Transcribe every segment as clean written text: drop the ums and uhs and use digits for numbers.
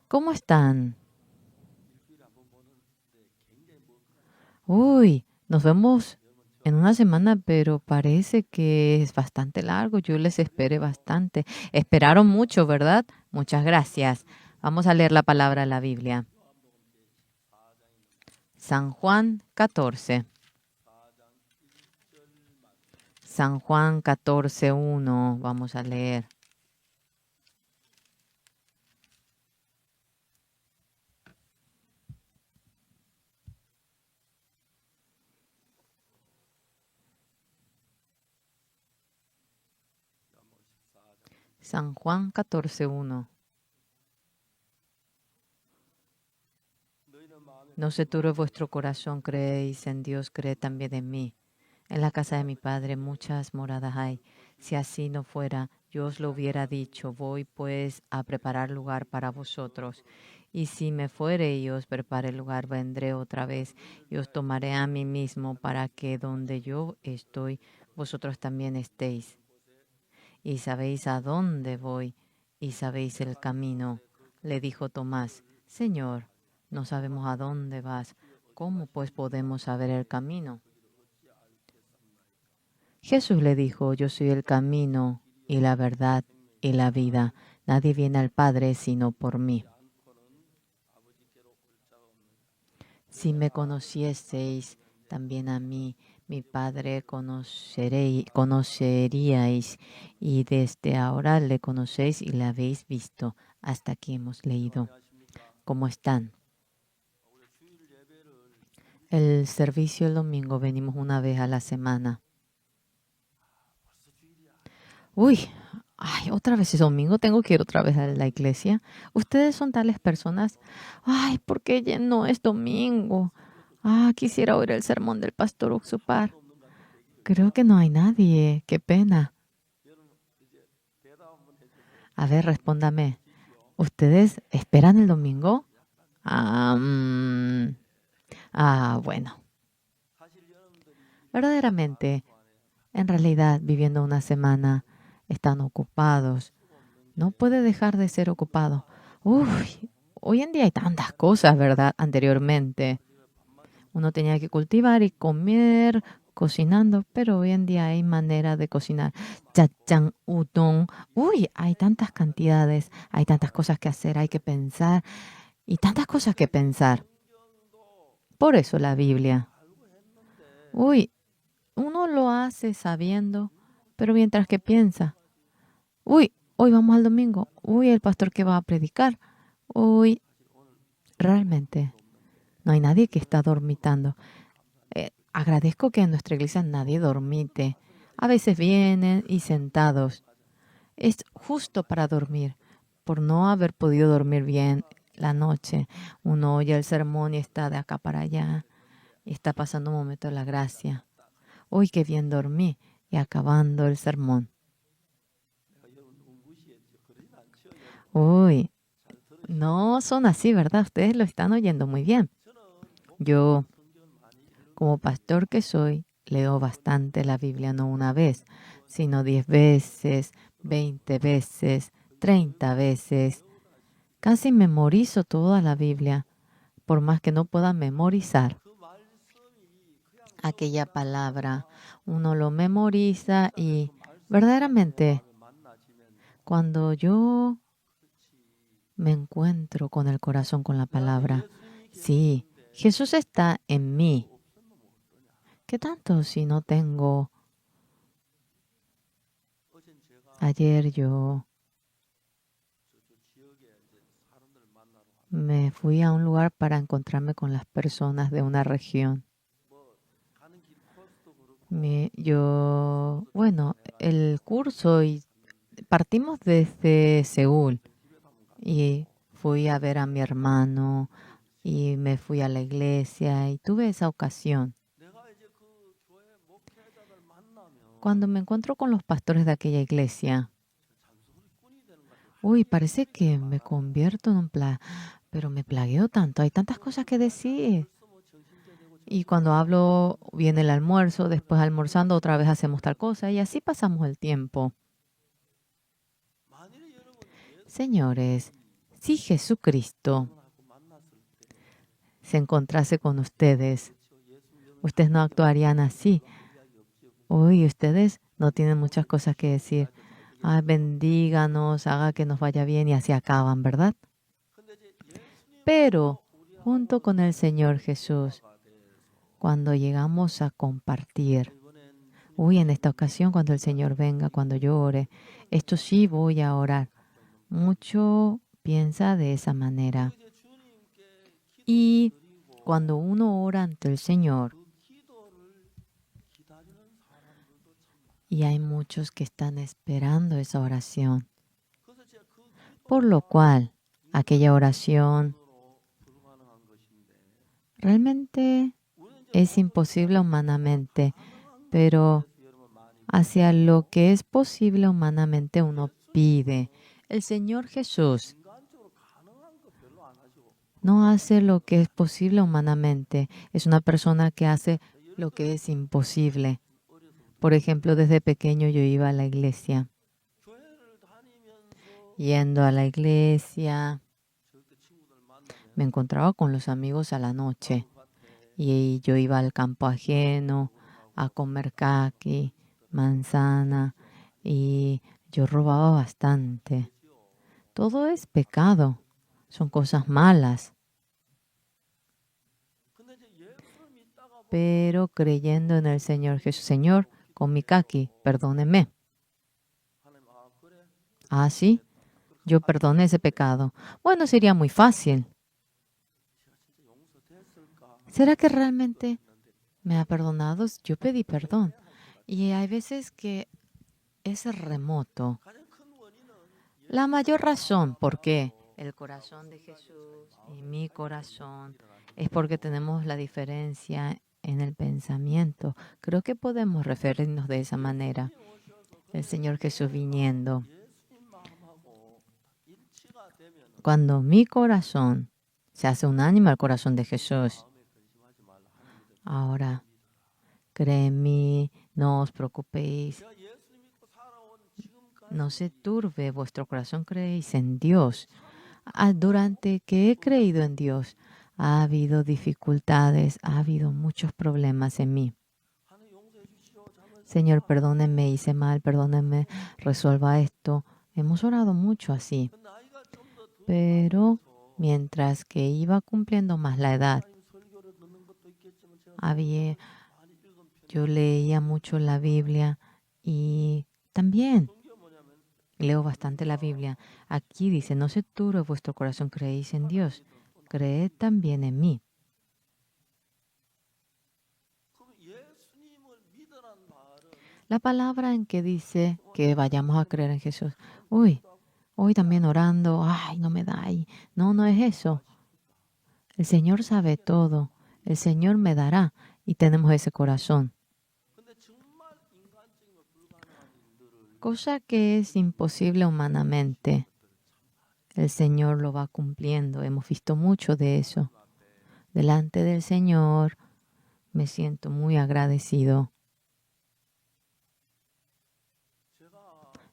¿Cómo están? Uy, nos vemos en una semana, pero parece que es bastante largo. Yo les esperé bastante. Esperaron mucho, ¿verdad? Muchas gracias. Vamos a leer la palabra de la Biblia. San Juan 14. San Juan 14:1. Vamos a leer. San Juan 14:1. No se turbe vuestro corazón, creéis en Dios, creed también en mí. En la casa de mi padre muchas moradas hay. Si así no fuera, yo os lo hubiera dicho. Voy pues a preparar lugar para vosotros. Y si me fuere y os prepare lugar, vendré otra vez y os tomaré a mí mismo para que donde yo estoy, vosotros también estéis. Y sabéis a dónde voy y sabéis el camino. Le dijo Tomás, Señor, no sabemos a dónde vas. ¿Cómo pues podemos saber el camino? Jesús le dijo, yo soy el camino y la verdad y la vida. Nadie viene al Padre sino por mí. Si me conocieseis también a mí, mi Padre conoceríais y desde ahora le conocéis y le habéis visto. Hasta aquí hemos leído. ¿Cómo están? El servicio el domingo venimos una vez a la semana. Uy, ay, otra vez es domingo, tengo que ir otra vez a la iglesia. Ustedes son tales personas. Ay, ¿por qué ya no es domingo? Ah, quisiera oír el sermón del pastor Uxupar. Creo que no hay nadie. Qué pena. A ver, respóndame. ¿Ustedes esperan el domingo? Ah, bueno. Verdaderamente, en realidad, viviendo una semana, están ocupados. No puede dejar de ser ocupado. Uy, hoy en día hay tantas cosas, ¿verdad? Anteriormente uno tenía que cultivar y comer cocinando, pero hoy en día hay manera de cocinar. Jajang, udon. Uy, hay tantas cantidades, hay tantas cosas que hacer, hay que pensar y tantas cosas que pensar. Por eso la Biblia. Uy, uno lo hace sabiendo, pero mientras que piensa. Uy, hoy vamos al domingo. Uy, el pastor que va a predicar. Uy, realmente no hay nadie que está dormitando. Agradezco que en nuestra iglesia nadie dormite. A veces vienen y sentados. Es justo para dormir. Por no haber podido dormir bien la noche, uno oye el sermón y está de acá para allá. Y está pasando un momento de la gracia. Uy, qué bien dormí. Y acabando el sermón. Uy, no son así, ¿verdad? Ustedes lo están oyendo muy bien. Yo, como pastor que soy, leo bastante la Biblia, no una vez, sino 10 veces, 20 veces, 30 veces. Casi memorizo toda la Biblia, por más que no pueda memorizar aquella palabra. Uno lo memoriza y verdaderamente cuando yo me encuentro con el corazón, con la palabra, sí, Jesús está en mí. ¿Qué tanto si no tengo? Ayer yo me fui a un lugar para encontrarme con las personas de una región. Bueno, el curso y partimos desde Seúl y fui a ver a mi hermano y me fui a la iglesia y tuve esa ocasión. Cuando me encuentro con los pastores de aquella iglesia, uy, parece que me convierto en pero me plagueo tanto, hay tantas cosas que decir. Y cuando hablo, viene el almuerzo, después almorzando, otra vez hacemos tal cosa y así pasamos el tiempo. Señores, si Jesucristo se encontrase con ustedes, ustedes no actuarían así. Uy, ustedes no tienen muchas cosas que decir. Ay, bendíganos, haga que nos vaya bien y así acaban, ¿verdad? Pero junto con el Señor Jesús, cuando llegamos a compartir, uy, en esta ocasión, cuando el Señor venga, cuando yo ore, esto sí voy a orar. Mucho piensa de esa manera. Y cuando uno ora ante el Señor, y hay muchos que están esperando esa oración, por lo cual aquella oración realmente es imposible humanamente, pero hacia lo que es posible humanamente uno pide. El Señor Jesús no hace lo que es posible humanamente. Es una persona que hace lo que es imposible. Por ejemplo, desde pequeño yo iba a la iglesia. Yendo a la iglesia, me encontraba con los amigos a la noche. Y yo iba al campo ajeno a comer caqui, manzana, y yo robaba bastante. Todo es pecado, son cosas malas. Pero creyendo en el Señor Jesús, Señor, con mi caqui, perdóneme. Ah, sí, yo perdoné ese pecado. Bueno, sería muy fácil. ¿Será que realmente me ha perdonado? Yo pedí perdón. Y hay veces que es remoto. La mayor razón por qué el corazón de Jesús y mi corazón es porque tenemos la diferencia en el pensamiento. Creo que podemos referirnos de esa manera. El Señor Jesús viniendo. Cuando mi corazón se hace unánime al corazón de Jesús, ahora, créeme, no os preocupéis, no se turbe vuestro corazón, creéis en Dios. Durante que he creído en Dios, ha habido dificultades, ha habido muchos problemas en mí. Señor, perdónenme, hice mal, perdónenme, resuelva esto. Hemos orado mucho así. Pero mientras que iba cumpliendo más la edad, yo leía mucho la Biblia y también leo bastante la Biblia. Aquí dice, no se turbe vuestro corazón, creéis en Dios, creed también en mí. La palabra en que dice que vayamos a creer en Jesús. Uy, hoy también orando, ay, no me da ahí. No, no es eso. El Señor sabe todo. El Señor me dará y tenemos ese corazón. Cosa que es imposible humanamente. El Señor lo va cumpliendo. Hemos visto mucho de eso. Delante del Señor me siento muy agradecido.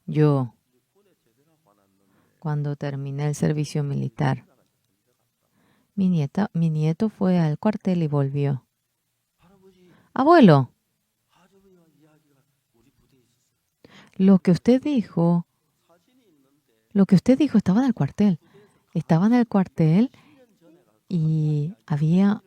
Yo, cuando terminé el servicio militar, mi nieto fue al cuartel y volvió. Abuelo, lo que usted dijo estaba en el cuartel. Estaba en el cuartel y había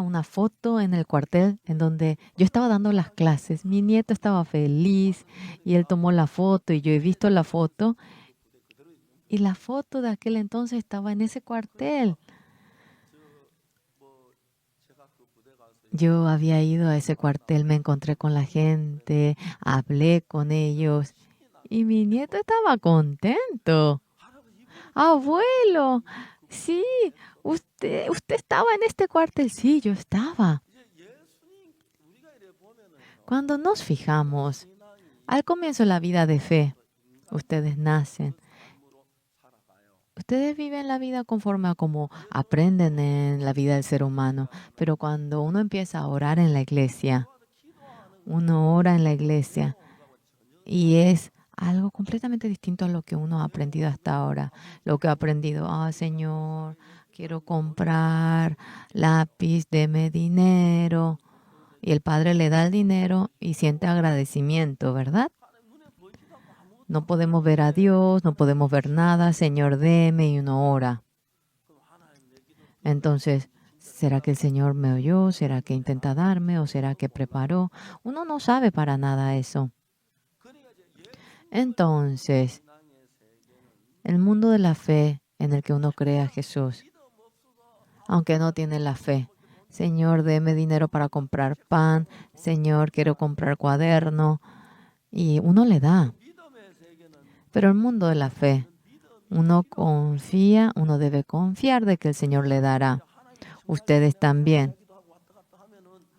una foto en el cuartel en donde yo estaba dando las clases. Mi nieto estaba feliz y él tomó la foto y yo he visto la foto. Y la foto de aquel entonces estaba en ese cuartel. Yo había ido a ese cuartel, me encontré con la gente, hablé con ellos y mi nieto estaba contento. Abuelo, sí, usted estaba en este cuartel. Sí, yo estaba. Cuando nos fijamos, al comienzo de la vida de fe, ustedes nacen. Ustedes viven la vida conforme a como aprenden en la vida del ser humano, pero cuando uno empieza a orar en la iglesia, uno ora en la iglesia y es algo completamente distinto a lo que uno ha aprendido hasta ahora. Lo que ha aprendido, Señor, quiero comprar lápiz, deme dinero. Y el padre le da el dinero y siente agradecimiento, ¿verdad? No podemos ver a Dios, no podemos ver nada. Señor, deme y uno ora. Entonces, ¿será que el Señor me oyó? ¿Será que intenta darme? ¿O será que preparó? Uno no sabe para nada eso. Entonces, el mundo de la fe en el que uno cree a Jesús, aunque no tiene la fe. Señor, deme dinero para comprar pan. Señor, quiero comprar cuaderno. Y uno le da. Pero el mundo de la fe, uno confía, uno debe confiar de que el Señor le dará. Ustedes también.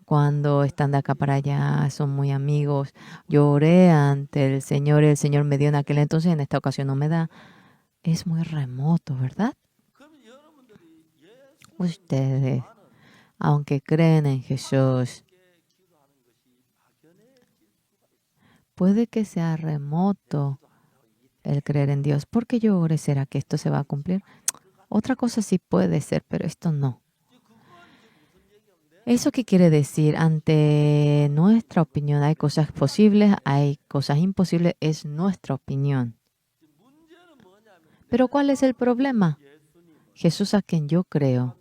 Cuando están de acá para allá, son muy amigos. Yo oré ante el Señor y el Señor me dio en aquel entonces, en esta ocasión no me da. Es muy remoto, ¿verdad? Ustedes, aunque creen en Jesús, puede que sea remoto el creer en Dios. ¿Por qué yo ore? ¿Será que esto se va a cumplir? Otra cosa sí puede ser, pero esto no. ¿Eso qué quiere decir? Ante nuestra opinión hay cosas posibles, hay cosas imposibles, es nuestra opinión. Pero ¿cuál es el problema? Jesús a quien yo creo,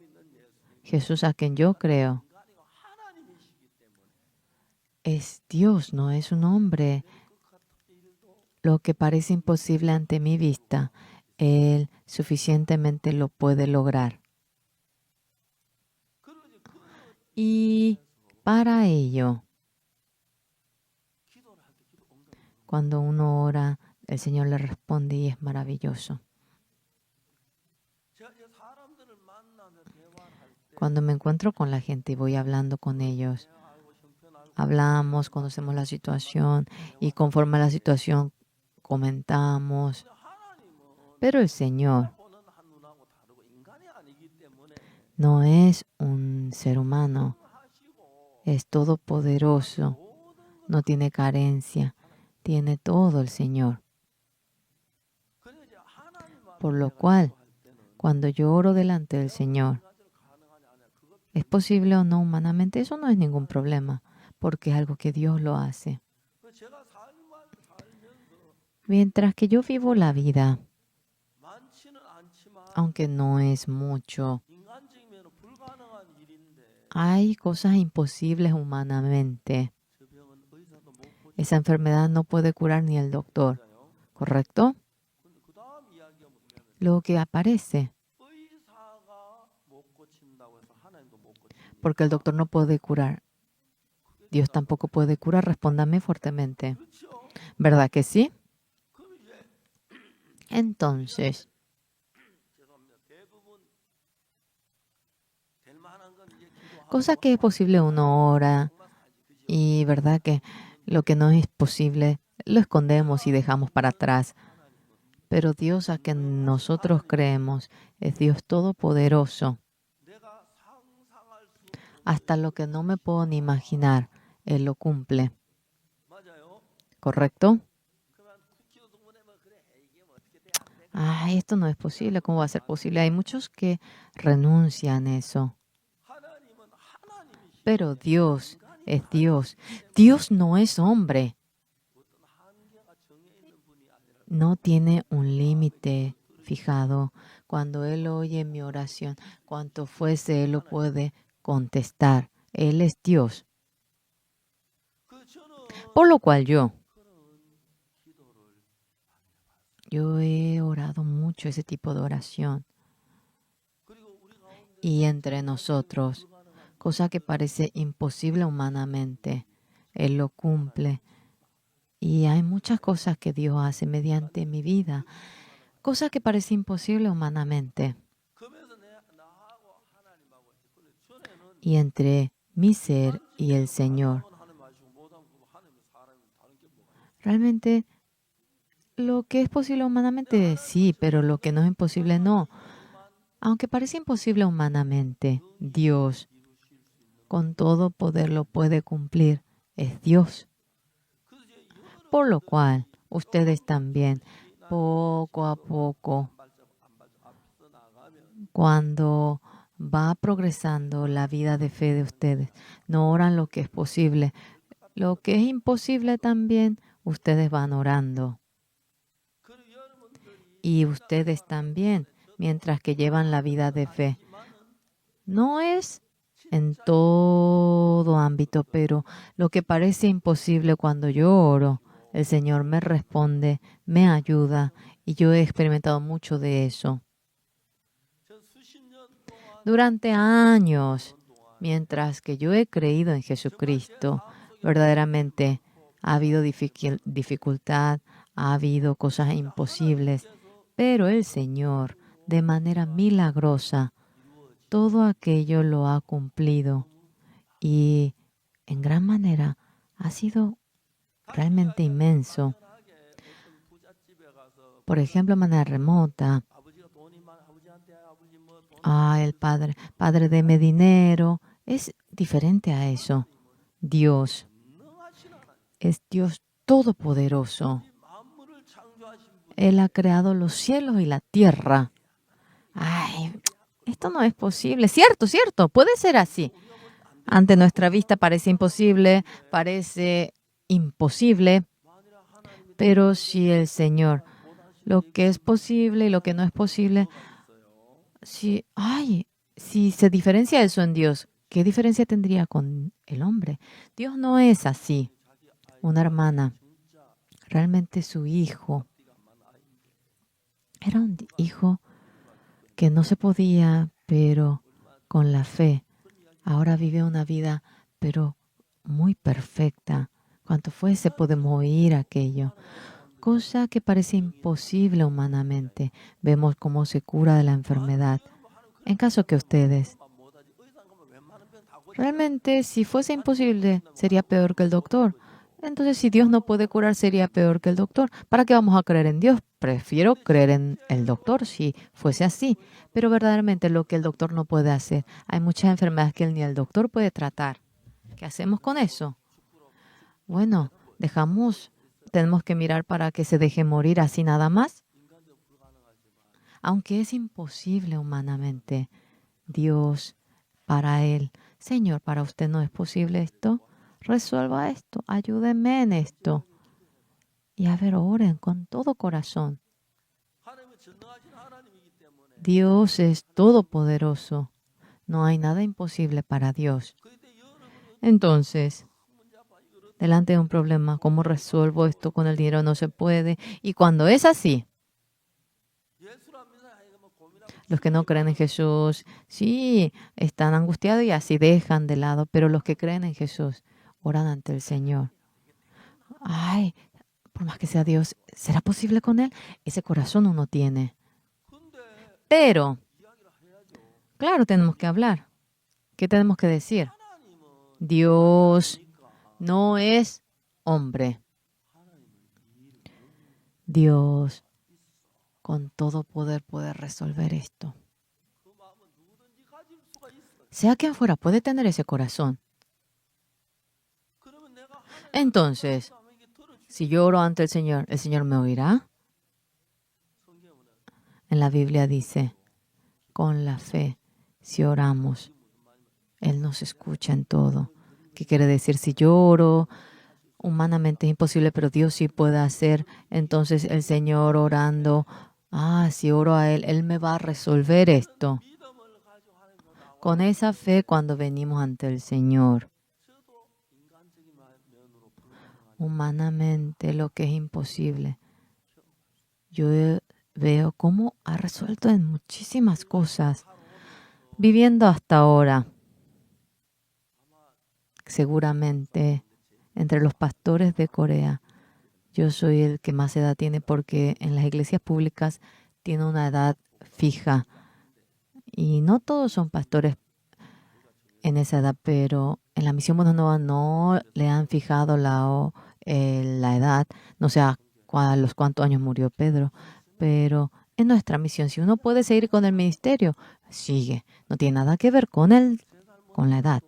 Jesús a quien yo creo, es Dios, no es un hombre. Lo que parece imposible ante mi vista, Él suficientemente lo puede lograr. Y para ello, cuando uno ora, el Señor le responde y es maravilloso. Cuando me encuentro con la gente y voy hablando con ellos, hablamos, conocemos la situación y conforme a la situación comentamos. Pero el Señor no es un ser humano, es todopoderoso, no tiene carencia, tiene todo el Señor. Por lo cual, cuando yo oro delante del Señor, ¿es posible o no humanamente? Eso no es ningún problema, porque es algo que Dios lo hace. Mientras que yo vivo la vida, aunque no es mucho, hay cosas imposibles humanamente. Esa enfermedad no puede curar ni el doctor, ¿correcto? Lo que aparece, porque el doctor no puede curar. Dios tampoco puede curar, respóndame fuertemente. ¿Verdad que sí? Entonces, cosa que es posible uno ora y verdad que lo que no es posible lo escondemos y dejamos para atrás. Pero Dios a quien nosotros creemos es Dios todopoderoso. Hasta lo que no me puedo ni imaginar, Él lo cumple. ¿Correcto? Ay, esto no es posible. ¿Cómo va a ser posible? Hay muchos que renuncian a eso. Pero Dios es Dios. Dios no es hombre. No tiene un límite fijado. Cuando Él oye mi oración, cuanto fuese, Él lo puede contestar. Él es Dios. Por lo cual yo he orado mucho ese tipo de oración. Y entre nosotros, cosa que parece imposible humanamente, Él lo cumple. Y hay muchas cosas que Dios hace mediante mi vida, cosas que parece imposible humanamente. Y entre mi ser y el Señor, realmente lo que es posible humanamente, sí, pero lo que no es imposible, no. Aunque parece imposible humanamente, Dios con todo poder lo puede cumplir. Es Dios. Por lo cual, ustedes también, poco a poco, cuando va progresando la vida de fe de ustedes, no oran lo que es posible. Lo que es imposible también, ustedes van orando. Y ustedes también, mientras que llevan la vida de fe. No es en todo ámbito, pero lo que parece imposible cuando yo oro, el Señor me responde, me ayuda, y yo he experimentado mucho de eso. Durante años, mientras que yo he creído en Jesucristo, verdaderamente ha habido dificultad, ha habido cosas imposibles, pero el Señor, de manera milagrosa, todo aquello lo ha cumplido y en gran manera ha sido realmente inmenso. Por ejemplo, de manera remota, el padre, deme dinero, es diferente a eso. Dios es Dios todopoderoso. Él ha creado los cielos y la tierra. Ay, esto no es posible. Cierto, cierto, puede ser así. Ante nuestra vista parece imposible, pero si el Señor, lo que es posible y lo que no es posible, si se diferencia eso en Dios, ¿qué diferencia tendría con el hombre? Dios no es así. Una hermana, realmente su hijo, era un hijo que no se podía, pero con la fe, ahora vive una vida, pero muy perfecta. Cuanto fuese, podemos oír aquello. Cosa que parece imposible humanamente. Vemos cómo se cura de la enfermedad. En caso que ustedes, realmente, si fuese imposible, sería peor que el doctor. Entonces, si Dios no puede curar, sería peor que el doctor. ¿Para qué vamos a creer en Dios? Prefiero creer en el doctor si fuese así. Pero verdaderamente lo que el doctor no puede hacer. Hay muchas enfermedades que ni el doctor puede tratar. ¿Qué hacemos con eso? Bueno, tenemos que mirar para que se deje morir así nada más. Aunque es imposible humanamente, Dios, para Él, Señor, para usted no es posible esto, resuelva esto, ayúdeme en esto. Y a ver, oren con todo corazón. Dios es todopoderoso. No hay nada imposible para Dios. Entonces, delante de un problema, ¿cómo resuelvo esto con el dinero? No se puede. Y cuando es así, los que no creen en Jesús, sí, están angustiados y así dejan de lado, pero los que creen en Jesús oran ante el Señor. Ay, por más que sea Dios, ¿será posible con Él? Ese corazón uno tiene. Pero, claro, tenemos que hablar. ¿Qué tenemos que decir? Dios no es hombre. Dios con todo poder puede resolver esto. Sea quien fuera, puede tener ese corazón. Entonces, si yo oro ante ¿el Señor me oirá? En la Biblia dice, con la fe, si oramos, Él nos escucha en todo. ¿Qué quiere decir? Si yo oro, humanamente es imposible, pero Dios sí puede hacer. Entonces el Señor orando, si oro a Él, Él me va a resolver esto. Con esa fe cuando venimos ante el Señor. Humanamente lo que es imposible. Yo veo cómo ha resuelto en muchísimas cosas. Viviendo hasta ahora, seguramente entre los pastores de Corea, yo soy el que más edad tiene porque en las iglesias públicas tiene una edad fija. Y no todos son pastores en esa edad, pero en la misión Buena Nueva no le han fijado la edad. No sé a los cuántos años murió Pedro, pero en nuestra misión, si uno puede seguir con el ministerio, sigue. No tiene nada que ver con con la edad.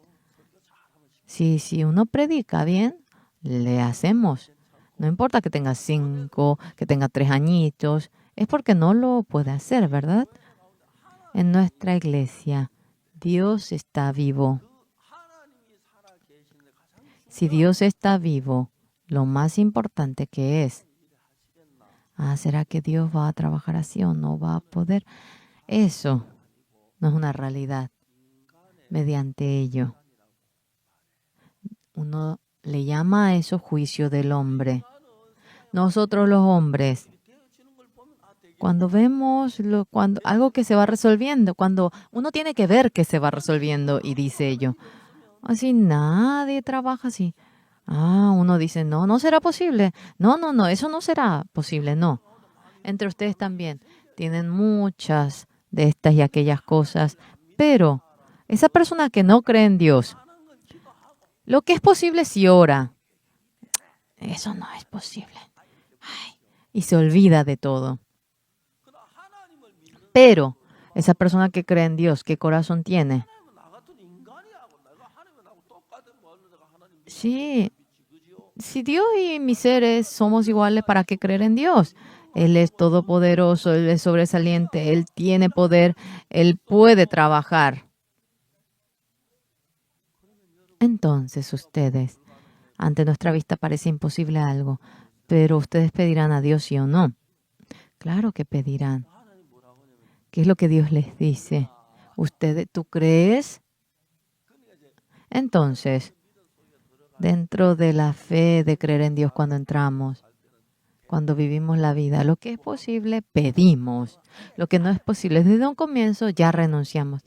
Si uno predica bien, le hacemos. No importa que tenga 5, que tenga 3 añitos, es porque no lo puede hacer, ¿verdad? En nuestra iglesia, Dios está vivo. Si Dios está vivo, lo más importante que es, ¿será que Dios va a trabajar así o no va a poder? Eso no es una realidad. Mediante ello, uno le llama a eso juicio del hombre. Nosotros los hombres, cuando vemos cuando algo que se va resolviendo, cuando uno tiene que ver que se va resolviendo y dice ello, así nadie trabaja así. Uno dice, no, no será posible. No, no, no, eso no será posible, no. Entre ustedes también tienen muchas de estas y aquellas cosas, pero esa persona que no cree en Dios, lo que es posible si ora, eso no es posible. Y se olvida de todo. Pero esa persona que cree en Dios, ¿qué corazón tiene? Sí, si Dios y mis seres somos iguales, ¿para qué creer en Dios? Él es todopoderoso, Él es sobresaliente, Él tiene poder, Él puede trabajar. Entonces ustedes, ante nuestra vista parece imposible algo, pero ustedes pedirán a Dios sí o no. Claro que pedirán. ¿Qué es lo que Dios les dice? ¿Tú crees? Entonces, dentro de la fe de creer en Dios cuando entramos, cuando vivimos la vida, lo que es posible, pedimos. Lo que no es posible, desde un comienzo ya renunciamos.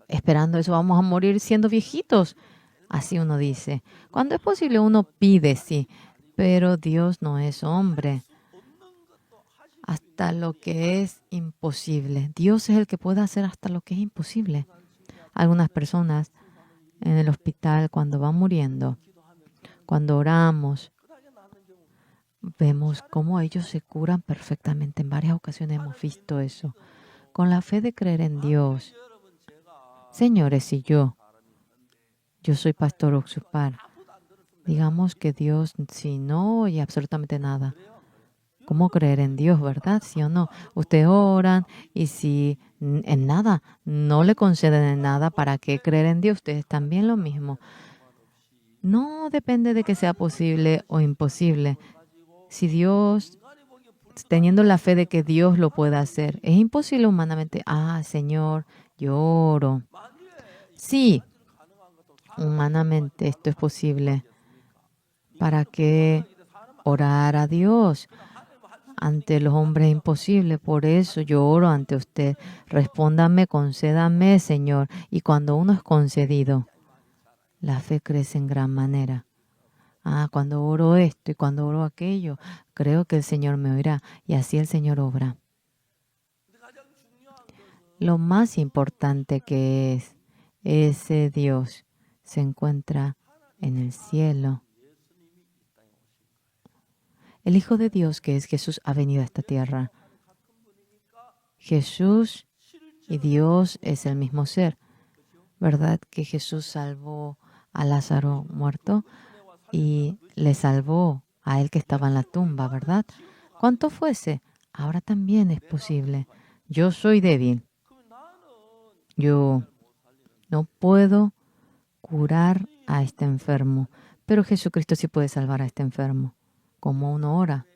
Esperando eso, vamos a morir siendo viejitos. Así uno dice. Cuando es posible, uno pide, sí. Pero Dios no es hombre. Hasta lo que es imposible. Dios es el que puede hacer hasta lo que es imposible. Algunas personas en el hospital, cuando van muriendo, cuando oramos, vemos cómo ellos se curan perfectamente. En varias ocasiones hemos visto eso. Con la fe de creer en Dios. Señores, si yo soy pastor Oxupar, digamos que Dios, si no oye absolutamente nada, ¿cómo creer en Dios, verdad? ¿Sí o no? Ustedes oran y si en nada, no le conceden en nada, ¿para qué creer en Dios? Ustedes también lo mismo. No depende de que sea posible o imposible. Si Dios, teniendo la fe de que Dios lo pueda hacer, es imposible humanamente. Señor, yo oro. Sí, humanamente esto es posible. ¿Para qué orar a Dios? Ante los hombres es imposible, por eso yo oro ante usted. Respóndame, concédame, Señor. Y cuando uno es concedido, la fe crece en gran manera. Cuando oro esto y cuando oro aquello, creo que el Señor me oirá. Y así el Señor obra. Lo más importante que es ese Dios se encuentra en el cielo. El Hijo de Dios, que es Jesús, ha venido a esta tierra. Jesús y Dios es el mismo ser. ¿Verdad que Jesús salvó a Lázaro muerto y le salvó a él que estaba en la tumba, verdad? ¿Cuánto fuese? Ahora también es posible. Yo soy débil. Yo no puedo curar a este enfermo, pero Jesucristo sí puede salvar a este enfermo. ¿Cómo uno ora?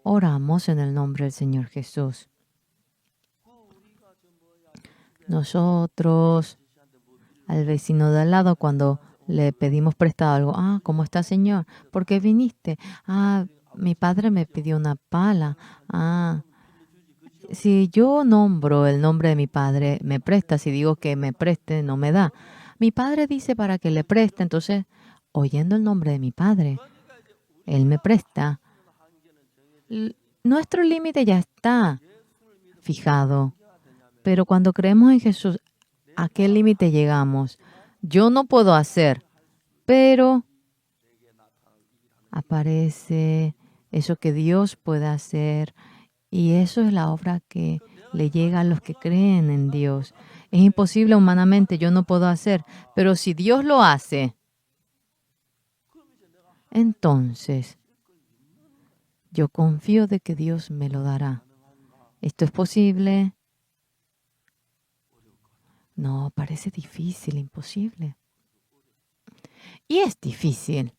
Oramos en el nombre del Señor Jesús. Nosotros, al vecino de al lado, cuando le pedimos prestado algo, ¿cómo está, Señor? ¿Por qué viniste? Mi padre me pidió una pala. Si yo nombro el nombre de mi padre, me presta. Si digo que me preste, no me da. Mi padre dice para que le preste, entonces, oyendo el nombre de mi padre, él me presta. Nuestro límite ya está fijado. Pero cuando creemos en Jesús, ¿a qué límite llegamos? Yo no puedo hacer, pero aparece eso que Dios puede hacer y eso es la obra que le llega a los que creen en Dios. Es imposible humanamente, yo no puedo hacer, pero si Dios lo hace, entonces yo confío de que Dios me lo dará. ¿Esto es posible? No, parece difícil, imposible. Y es difícil.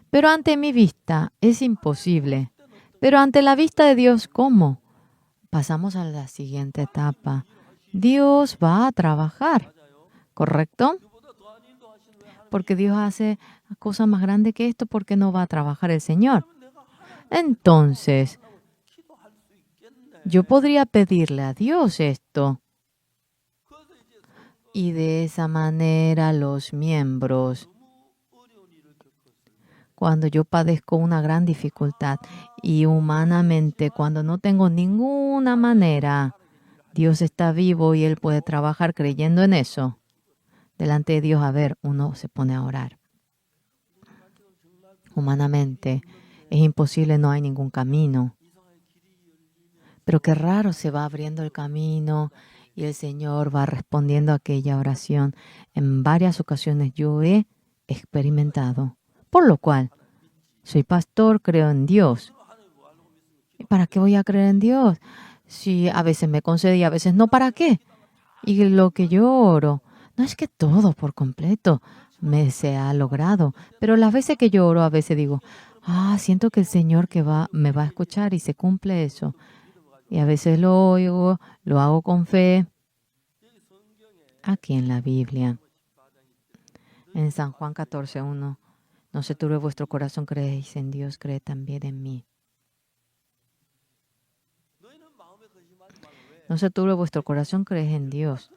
Pero ante mi vista es imposible. Pero ante la vista de Dios, ¿cómo? Pasamos a la siguiente etapa. Dios va a trabajar, ¿correcto? Porque Dios hace cosas más grandes que esto, ¿por qué no va a trabajar el Señor? Entonces, yo podría pedirle a Dios esto. Y de esa manera los miembros, cuando yo padezco una gran dificultad y humanamente, cuando no tengo ninguna manera, Dios está vivo y Él puede trabajar creyendo en eso. Delante de Dios, a ver, uno se pone a orar. Humanamente es imposible, no hay ningún camino. Pero qué raro, se va abriendo el camino y el Señor va respondiendo a aquella oración. En varias ocasiones yo he experimentado. Por lo cual, soy pastor, creo en Dios. ¿Y para qué voy a creer en Dios? Si a veces me concede y a veces no, ¿para qué? Y lo que yo oro, no es que todo por completo me se ha logrado, pero las veces que yo oro, a veces digo, siento que el Señor me va a escuchar y se cumple eso. Y a veces lo oigo, lo hago con fe. Aquí en la Biblia, en San Juan 14:1, no se turbe vuestro corazón, creéis en Dios, cree también en mí. No se turbe vuestro corazón, creéis en Dios.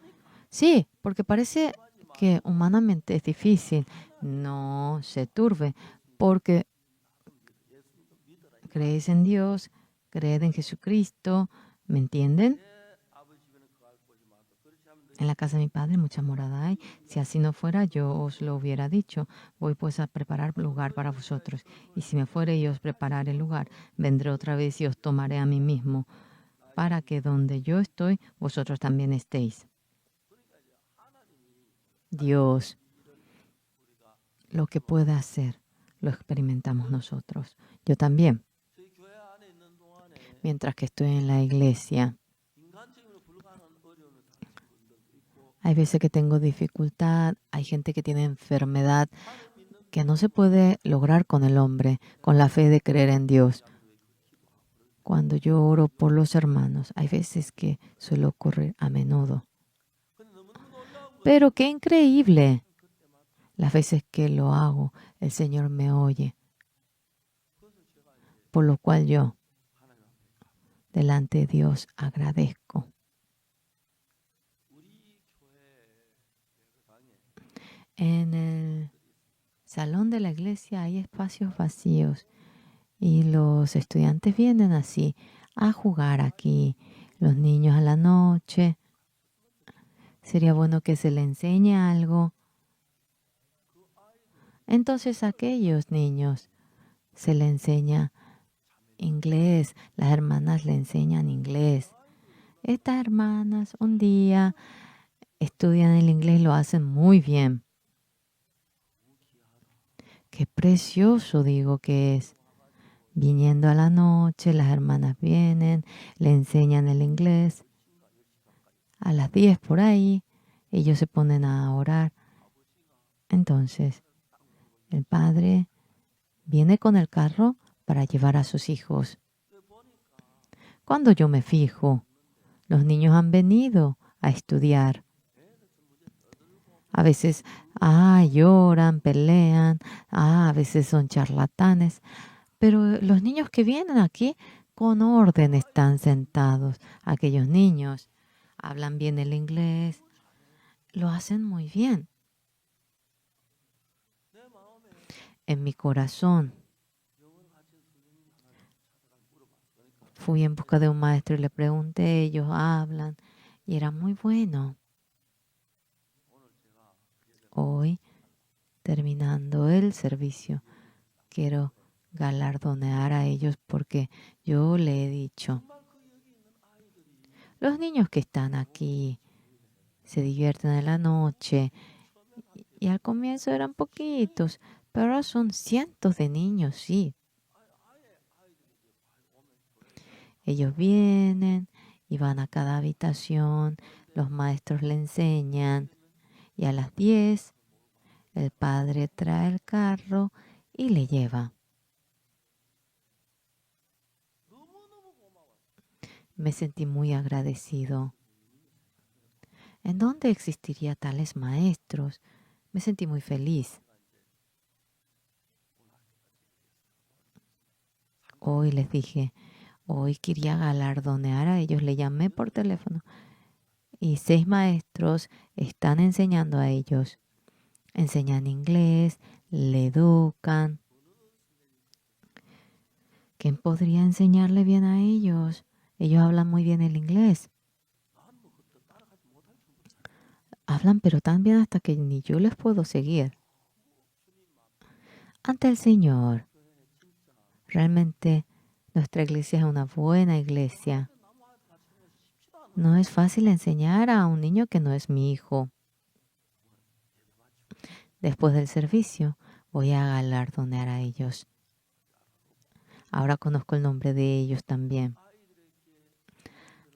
Sí, porque parece que humanamente es difícil. No se turbe, porque creéis en Dios, creed en Jesucristo, ¿me entienden? En la casa de mi Padre mucha morada hay. Si así no fuera, yo os lo hubiera dicho. Voy pues a preparar lugar para vosotros. Y si me fuere y os prepararé el lugar, vendré otra vez y os tomaré a mí mismo, para que donde yo estoy, vosotros también estéis. Dios, lo que pueda hacer, lo experimentamos nosotros. Yo también. Mientras que estoy en la iglesia, hay veces que tengo dificultad, hay gente que tiene enfermedad que no se puede lograr con el hombre, con la fe de creer en Dios. Cuando yo oro por los hermanos, hay veces que suele ocurrir a menudo. Pero qué increíble. Las veces que lo hago, el Señor me oye. Por lo cual yo, delante de Dios, agradezco. En el salón de la iglesia hay espacios vacíos y los estudiantes vienen así a jugar aquí. Los niños a la noche. Sería bueno que se le enseñe algo. Entonces a aquellos niños se le enseña inglés. Las hermanas le enseñan inglés. Estas hermanas un día estudian el inglés y lo hacen muy bien. Qué precioso digo que es. Viniendo a la noche, las hermanas vienen, le enseñan el inglés. A las 10 por ahí, ellos se ponen a orar. Entonces, el padre viene con el carro para llevar a sus hijos. Cuando yo me fijo, los niños han venido a estudiar. A veces, lloran, pelean, a veces son charlatanes. Pero los niños que vienen aquí con orden están sentados. Aquellos niños hablan bien el inglés, lo hacen muy bien. En mi corazón fui en busca de un maestro y le pregunté, ellos hablan y era muy bueno. Hoy, terminando el servicio, quiero galardonear a ellos porque yo le he dicho, los niños que están aquí se divierten en la noche y al comienzo eran poquitos, Pero ahora son cientos de niños, sí. Ellos vienen y van a cada habitación, los maestros le enseñan y a las 10 el padre trae el carro y le lleva. Me sentí muy agradecido. ¿En dónde existiría tales maestros? Me sentí muy feliz. Hoy les dije, hoy quería galardonear a ellos. Le llamé por teléfono y 6 maestros están enseñando a ellos. Enseñan inglés, le educan. ¿Quién podría enseñarle bien a ellos? Ellos hablan muy bien el inglés. Hablan pero tan bien hasta que ni yo les puedo seguir. Ante el Señor, realmente nuestra iglesia es una buena iglesia. No es fácil enseñar a un niño que no es mi hijo. Después del servicio, voy a galardonear a ellos. Ahora conozco el nombre de ellos también.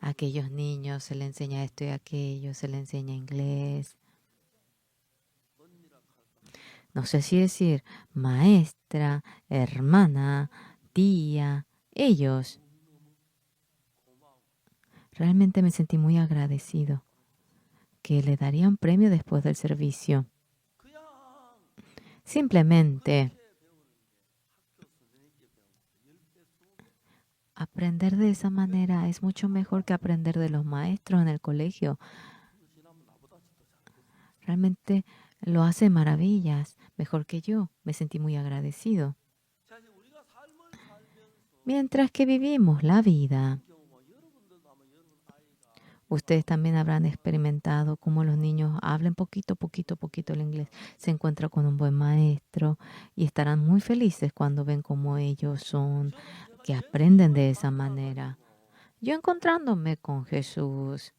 A aquellos niños se les enseña esto y aquello, se les enseña inglés. No sé si decir maestra, hermana, tía, ellos. Realmente me sentí muy agradecido que le darían premio después del servicio. Simplemente aprender de esa manera es mucho mejor que aprender de los maestros en el colegio. Realmente lo hace maravillas, mejor que yo. Me sentí muy agradecido. Mientras que vivimos la vida, ustedes también habrán experimentado cómo los niños hablan poquito el inglés. Se encuentran con un buen maestro y estarán muy felices cuando ven cómo ellos son, que aprenden de esa manera. Yo encontrándome con Jesús,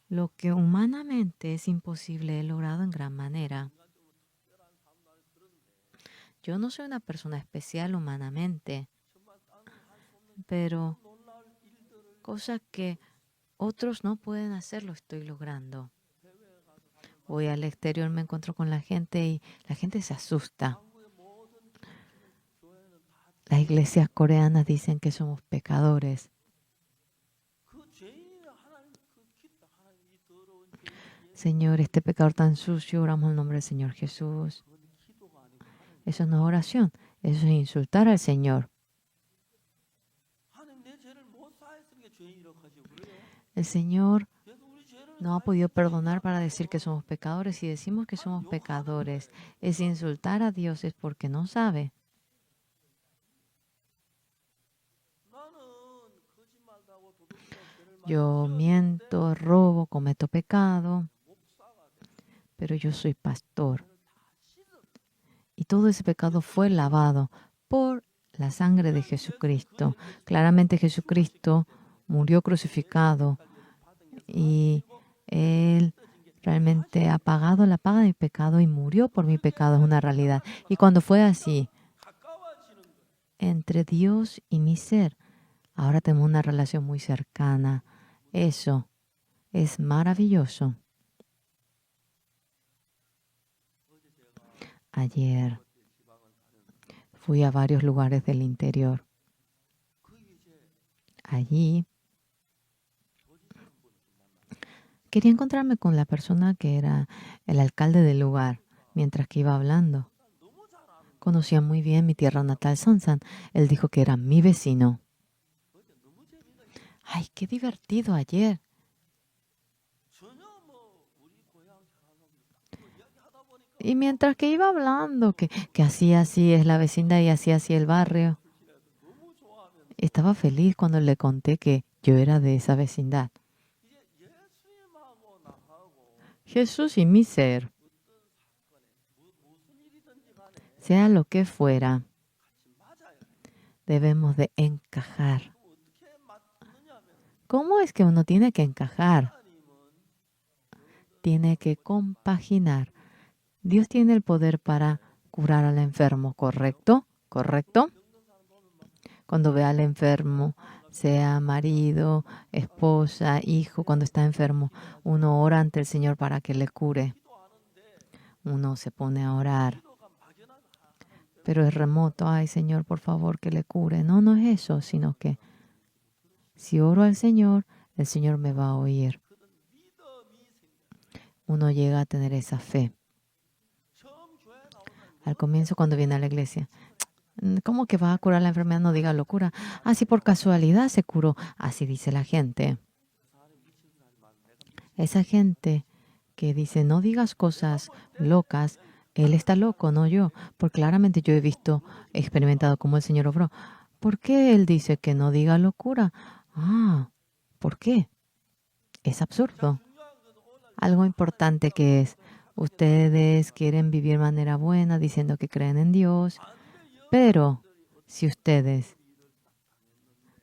lo que humanamente es imposible he logrado en gran manera. Yo no soy una persona especial humanamente, pero cosas que otros no pueden hacer lo estoy logrando. Voy al exterior, me encuentro con la gente y la gente se asusta. Las iglesias coreanas dicen que somos pecadores. Señor, este pecador tan sucio, oramos en el nombre del Señor Jesús. Eso no es oración, eso es insultar al Señor. El Señor no ha podido perdonar para decir que somos pecadores. Si decimos que somos pecadores, es insultar a Dios, es porque no sabe. Yo miento, robo, cometo pecado, pero yo soy pastor. Y todo ese pecado fue lavado por la sangre de Jesucristo. Claramente Jesucristo murió crucificado y Él realmente ha pagado la paga de mi pecado y murió por mi pecado, es una realidad. Y cuando fue así, entre Dios y mi ser, ahora tenemos una relación muy cercana. Eso es maravilloso. Ayer fui a varios lugares del interior. Allí quería encontrarme con la persona que era el alcalde del lugar mientras que iba hablando. Conocía muy bien mi tierra natal, Sonsan. Él dijo que era mi vecino. ¡Ay, qué divertido ayer! Y mientras que iba hablando, que así es la vecindad y así el barrio, estaba feliz cuando le conté que yo era de esa vecindad. Jesús y mi ser, sea lo que fuera, debemos de encajar. ¿Cómo es que uno tiene que encajar? Tiene que compaginar Dios tiene el poder para curar al enfermo, ¿correcto? ¿Correcto? Cuando ve al enfermo, sea marido, esposa, hijo, cuando está enfermo, uno ora ante el Señor para que le cure. Uno se pone a orar, pero es remoto. Ay, Señor, por favor, que le cure. No, no es eso, sino que si oro al Señor, el Señor me va a oír. Uno llega a tener esa fe. Al comienzo, cuando viene a la iglesia, ¿cómo que va a curar la enfermedad? No diga locura. Así por casualidad se curó. Así dice la gente. Esa gente que dice, no digas cosas locas, él está loco, no yo. Porque claramente yo he visto, he experimentado cómo el Señor obró. ¿Por qué él dice que no diga locura? Ah, ¿por qué? Es absurdo. Algo importante que es, ustedes quieren vivir de manera buena diciendo que creen en Dios, pero si ustedes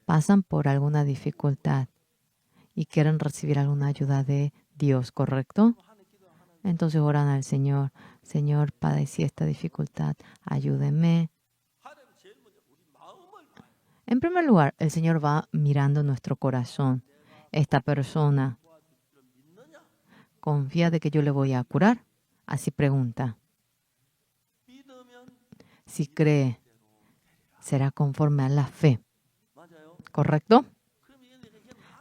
pasan por alguna dificultad y quieren recibir alguna ayuda de Dios, ¿correcto? Entonces oran al Señor. Señor, padecí esta dificultad, ayúdeme. En primer lugar, el Señor va mirando nuestro corazón. Esta persona confía de que yo le voy a curar. Así pregunta. Si cree, será conforme a la fe. ¿Correcto?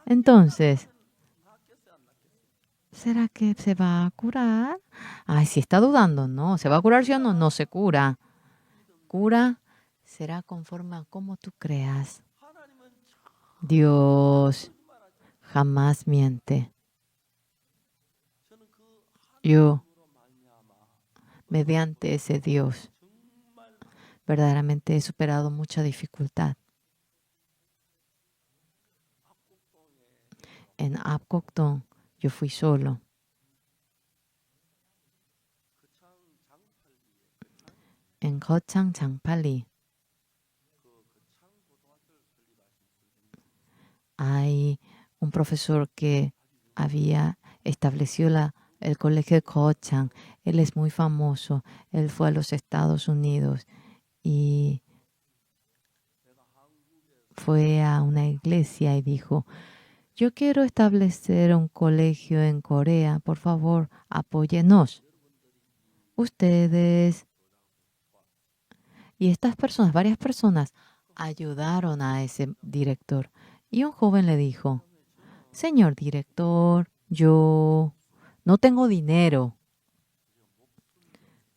Entonces, ¿será que se va a curar? Ay, si está dudando, no. ¿Se va a curar sí o no? No se cura. Cura será conforme a cómo tú creas. Dios jamás miente. Yo, mediante ese Dios, verdaderamente he superado mucha dificultad. En Apgokdong yo fui solo. En Gochang Changpali hay un profesor que había establecido el colegio de Gochang. Él es muy famoso. Él fue a los Estados Unidos y fue a una iglesia y dijo, yo quiero establecer un colegio en Corea. Por favor, apóyenos. Ustedes y estas personas, varias personas, ayudaron a ese director. Y un joven le dijo, señor director, yo no tengo dinero,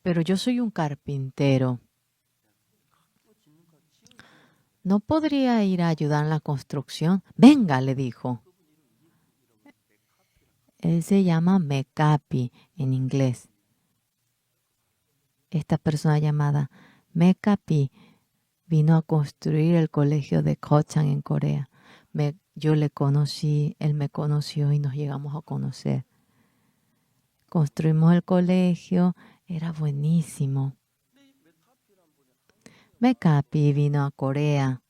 pero yo soy un carpintero. ¿No podría ir a ayudar en la construcción? Venga, le dijo. Él se llama Mekapi en inglés. Esta persona llamada Mekapi vino a construir el colegio de Gochang en Corea. Yo le conocí, él me conoció y nos llegamos a conocer. Construimos el colegio, era buenísimo. Mekapi vino a Corea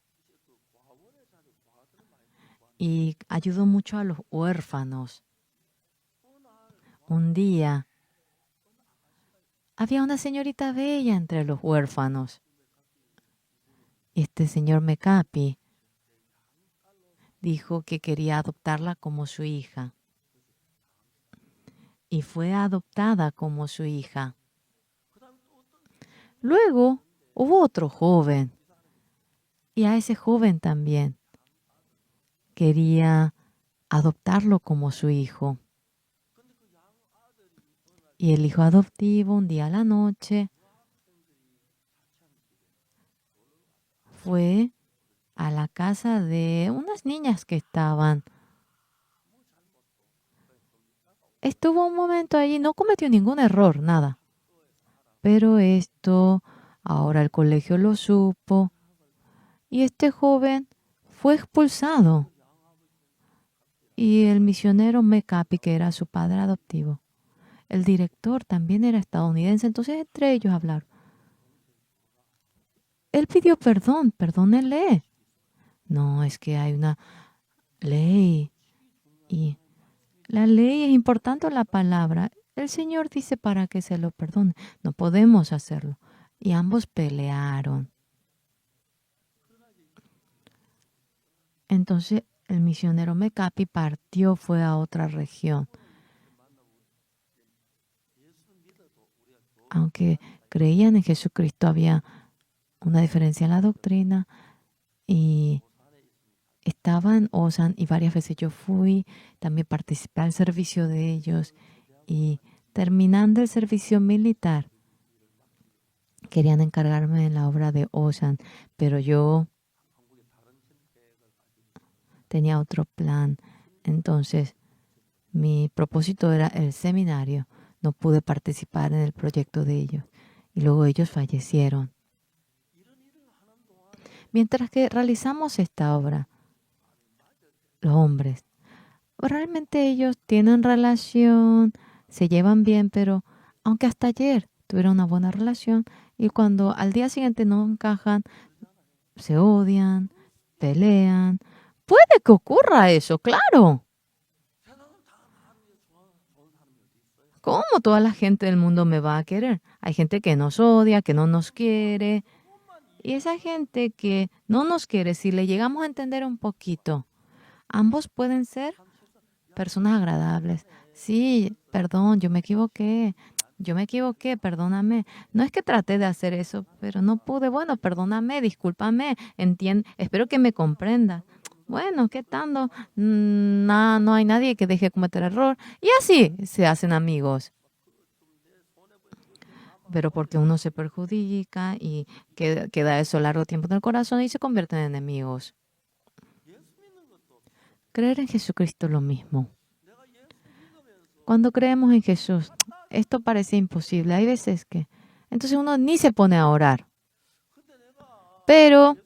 y ayudó mucho a los huérfanos. Un día había una señorita bella entre los huérfanos. Este señor Mekapi dijo que quería adoptarla como su hija. Y fue adoptada como su hija. Luego hubo otro joven. Y a ese joven también quería adoptarlo como su hijo. Y el hijo adoptivo un día a la noche fue a la casa de unas niñas que estaban. Estuvo un momento allí, no cometió ningún error, nada. Pero esto, ahora el colegio lo supo. Y este joven fue expulsado. Y el misionero Mekapi, que era su padre adoptivo, el director también era estadounidense, entonces entre ellos hablaron. Él pidió perdón, perdónenle. No, es que hay una ley y la ley es importante la palabra. El Señor dice para que se lo perdone. No podemos hacerlo. Y ambos pelearon. Entonces el misionero Mecapi partió, fue a otra región. Aunque creían en Jesucristo, había una diferencia en la doctrina y estaba en Osan y varias veces yo fui, también participé al servicio de ellos y terminando el servicio militar querían encargarme en la obra de Osan, pero yo tenía otro plan. Entonces mi propósito era el seminario. No pude participar en el proyecto de ellos y luego ellos fallecieron. Mientras que realizamos esta obra, los hombres, realmente ellos tienen relación, se llevan bien, pero aunque hasta ayer tuvieron una buena relación y cuando al día siguiente no encajan, se odian, pelean. Puede que ocurra eso, claro. ¿Cómo toda la gente del mundo me va a querer? Hay gente que nos odia, que no nos quiere. Y esa gente que no nos quiere, si le llegamos a entender un poquito, ambos pueden ser personas agradables. Sí, perdón, yo me equivoqué, perdóname. No es que traté de hacer eso, pero no pude. Bueno, perdóname, discúlpame, espero que me comprenda. Bueno, ¿qué tanto? No hay nadie que deje de cometer error. Y así se hacen amigos. Pero porque uno se perjudica y queda eso largo tiempo en el corazón y se convierten en enemigos. Creer en Jesucristo es lo mismo. Cuando creemos en Jesús, esto parece imposible. Hay veces que... Entonces uno ni se pone a orar. Pero,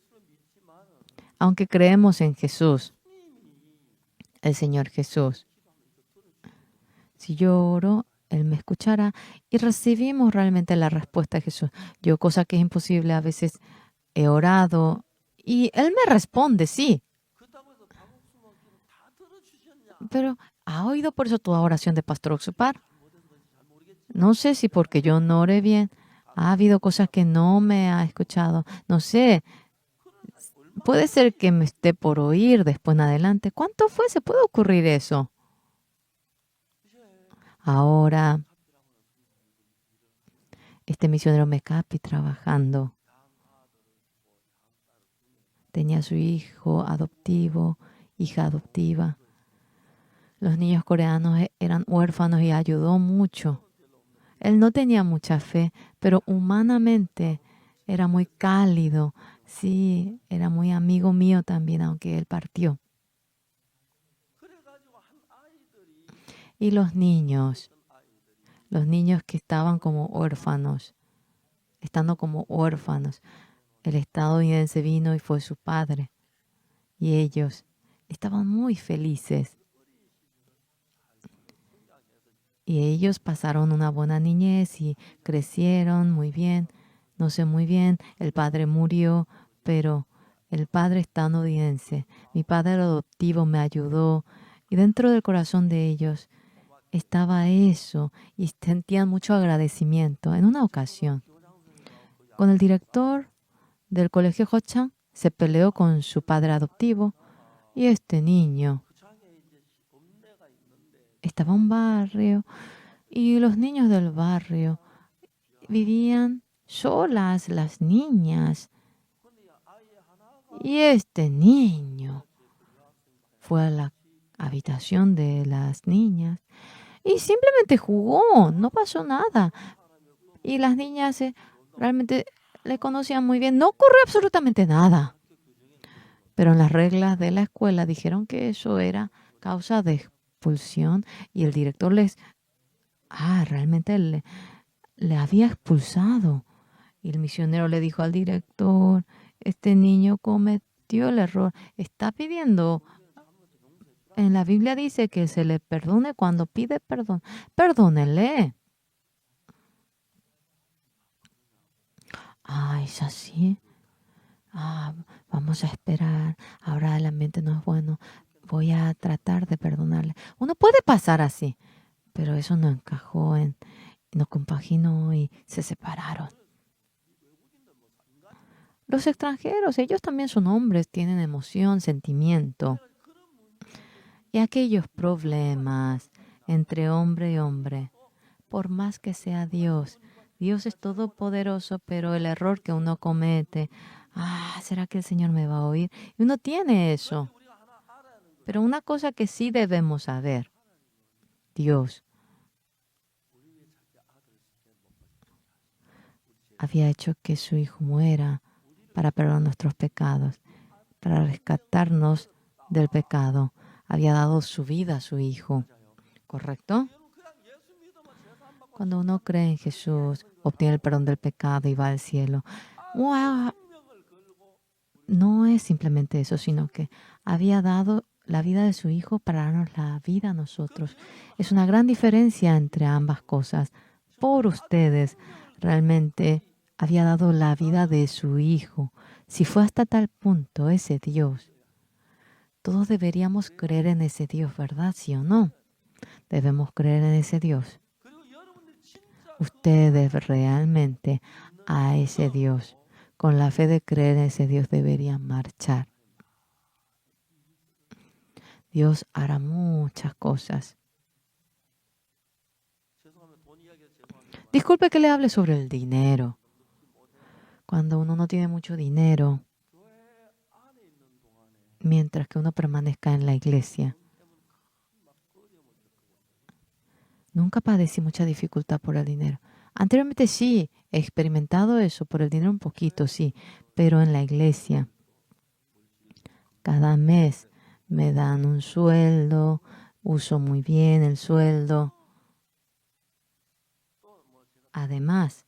aunque creemos en Jesús, el Señor Jesús, si yo oro, Él me escuchará y recibimos realmente la respuesta de Jesús. Yo, cosa que es imposible, a veces he orado y Él me responde, sí. Pero, ¿ha oído por eso tu oración de Pastor Oxupar? No sé si porque yo no oré bien, ha habido cosas que no me ha escuchado. No sé, puede ser que me esté por oír después en adelante. ¿Cuánto fue? ¿Se puede ocurrir eso? Ahora, este misionero Mecapi trabajando, tenía su hijo adoptivo, hija adoptiva. Los niños coreanos eran huérfanos y ayudó mucho. Él no tenía mucha fe, pero humanamente era muy cálido. Sí, era muy amigo mío también, aunque él partió. Y los niños que estaban como órfanos, estando como huérfanos, el estadounidense vino y fue su padre. Y ellos estaban muy felices. Y ellos pasaron una buena niñez y crecieron muy bien. No sé muy bien, el padre murió, pero el padre estadounidense, mi padre adoptivo me ayudó. Y dentro del corazón de ellos estaba eso y sentían mucho agradecimiento. En una ocasión, con el director del colegio Hochang, se peleó con su padre adoptivo y este niño estaba en un barrio y los niños del barrio vivían solas, las niñas. Y este niño fue a la habitación de las niñas y simplemente jugó, no pasó nada. Y las niñas realmente le conocían muy bien, no ocurrió absolutamente nada. Pero en las reglas de la escuela dijeron que eso era causa de expulsión y el director realmente le había expulsado. Y el misionero le dijo al director, este niño cometió el error, está pidiendo, en la Biblia dice que se le perdone cuando pide perdón, perdónele. Es así. Vamos a esperar, ahora el ambiente no es bueno, voy a tratar de perdonarle. Uno puede pasar así, pero eso no encajó, no compaginó y se separaron. Los extranjeros, ellos también son hombres, tienen emoción, sentimiento. Y aquellos problemas entre hombre y hombre, por más que sea Dios, Dios es todopoderoso, pero el error que uno comete, ¿será que el Señor me va a oír? Y uno tiene eso. Pero una cosa que sí debemos saber, Dios había hecho que su Hijo muera para perdonar nuestros pecados, para rescatarnos del pecado. Había dado su vida a su Hijo. ¿Correcto? Cuando uno cree en Jesús, obtiene el perdón del pecado y va al cielo. ¡Wow! No es simplemente eso, sino que había dado la vida de su Hijo para darnos la vida a nosotros. Es una gran diferencia entre ambas cosas. Por ustedes, realmente había dado la vida de su Hijo. Si fue hasta tal punto ese Dios, todos deberíamos creer en ese Dios, ¿verdad? ¿Sí o no? Debemos creer en ese Dios. Ustedes realmente a ese Dios, con la fe de creer en ese Dios, deberían marchar. Dios hará muchas cosas. Disculpe que le hable sobre el dinero. Cuando uno no tiene mucho dinero, mientras que uno permanezca en la iglesia, nunca padecí mucha dificultad por el dinero. Anteriormente sí, he experimentado eso, por el dinero un poquito, sí, pero en la iglesia, cada mes me dan un sueldo, uso muy bien el sueldo. Además,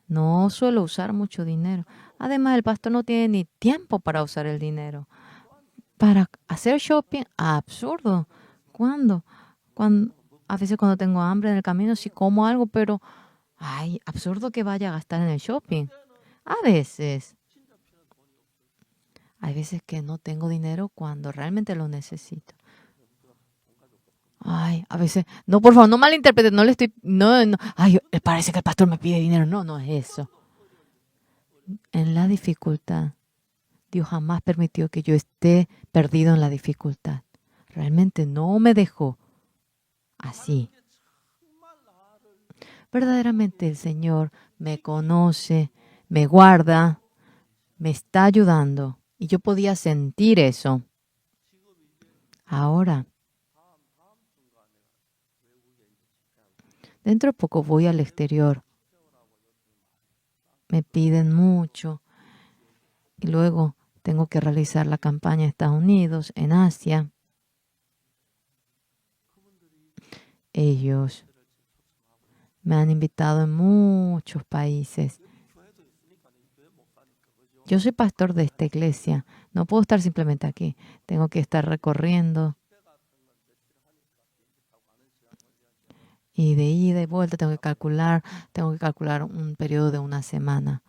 no suelo usar mucho dinero. Además, el pastor no tiene ni tiempo para usar el dinero. Para hacer shopping, absurdo. ¿Cuándo? A veces cuando tengo hambre en el camino sí como algo, pero absurdo que vaya a gastar en el shopping. A veces. Hay veces que no tengo dinero cuando realmente lo necesito. A veces, no, por favor, no malinterprete, no le estoy, no, parece que el pastor me pide dinero. No, no es eso. En la dificultad, Dios jamás permitió que yo esté perdido en la dificultad. Realmente no me dejó así. Verdaderamente el Señor me conoce, me guarda, me está ayudando. Y yo podía sentir eso. Ahora, dentro de poco voy al exterior. Me piden mucho. Y luego tengo que realizar la campaña en Estados Unidos, en Asia. Ellos me han invitado en muchos países. Yo soy pastor de esta iglesia. No puedo estar simplemente aquí. Tengo que estar recorriendo. Y de ida y vuelta tengo que calcular un periodo de una semana.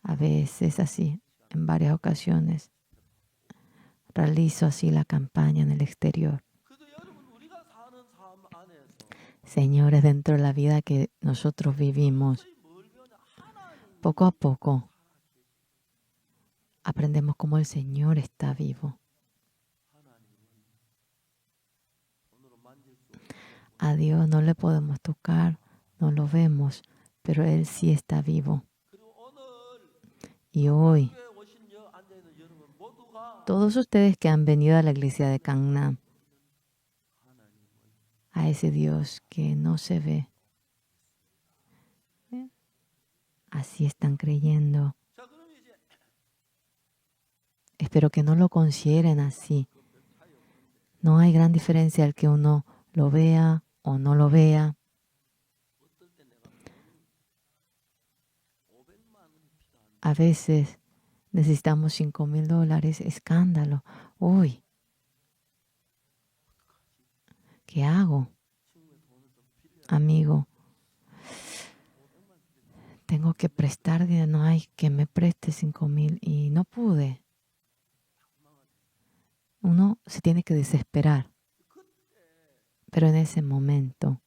A veces así, en varias ocasiones. Realizo así la campaña en el exterior. Señores, dentro de la vida que nosotros vivimos, poco a poco aprendemos cómo el Señor está vivo. A Dios no le podemos tocar, no lo vemos, pero Él sí está vivo. Y hoy, todos ustedes que han venido a la iglesia de Gangnam, a ese Dios que no se ve, así están creyendo. Espero que no lo consideren así. No hay gran diferencia al que uno lo vea o no lo vea. A veces necesitamos $5,000. Escándalo. Uy, ¿qué hago? Amigo, tengo que prestar dinero. No hay que me preste 5,000 y no pude. Uno se tiene que desesperar. Pero en ese momento,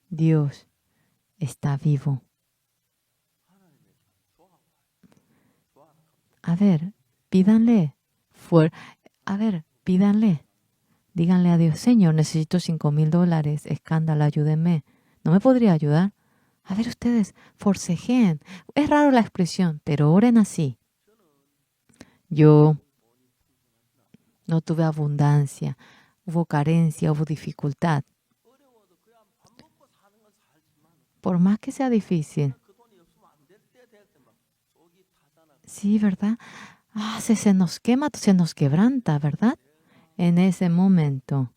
Dios está vivo. A ver, pídanle. Pídanle. Díganle a Dios, Señor, necesito $5,000. Escándalo, ayúdenme. ¿No me podría ayudar? A ver, ustedes, forcejeen. Es raro la expresión, pero oren así. Yo no tuve abundancia, hubo carencia, hubo dificultad. Por más que sea difícil. Sí, ¿verdad? Se nos quema, se nos quebranta, ¿verdad? En ese momento,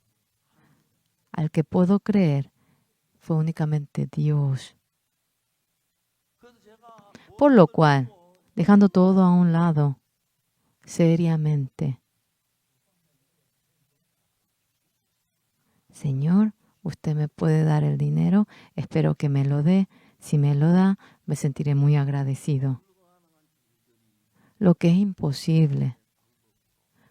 al que puedo creer fue únicamente Dios. Por lo cual, dejando todo a un lado, seriamente, Señor, usted me puede dar el dinero, espero que me lo dé. Si me lo da, me sentiré muy agradecido. Lo que es imposible,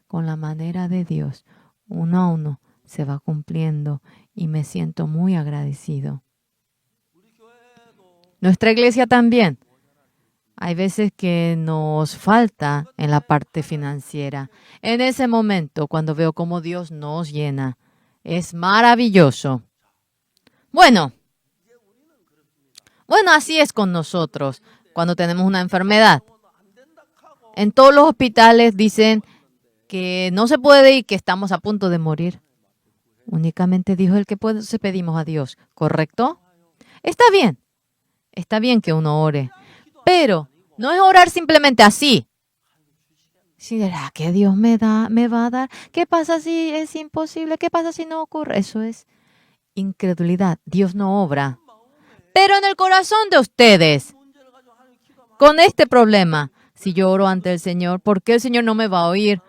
con la manera de Dios, uno a uno, se va cumpliendo y me siento muy agradecido. Nuestra iglesia también. Hay veces que nos falta en la parte financiera. En ese momento, cuando veo cómo Dios nos llena, es maravilloso. Bueno, así es con nosotros cuando tenemos una enfermedad. En todos los hospitales dicen que no se puede y que estamos a punto de morir. Únicamente dijo el que puede, se pedimos a Dios, ¿correcto? Está bien que uno ore, pero no es orar simplemente así. ¿Será que Dios me va a dar? ¿Qué pasa si es imposible? ¿Qué pasa si no ocurre? Eso es incredulidad. Dios no obra. Pero en el corazón de ustedes, con este problema, si yo oro ante el Señor, ¿por qué el Señor no me va a oír?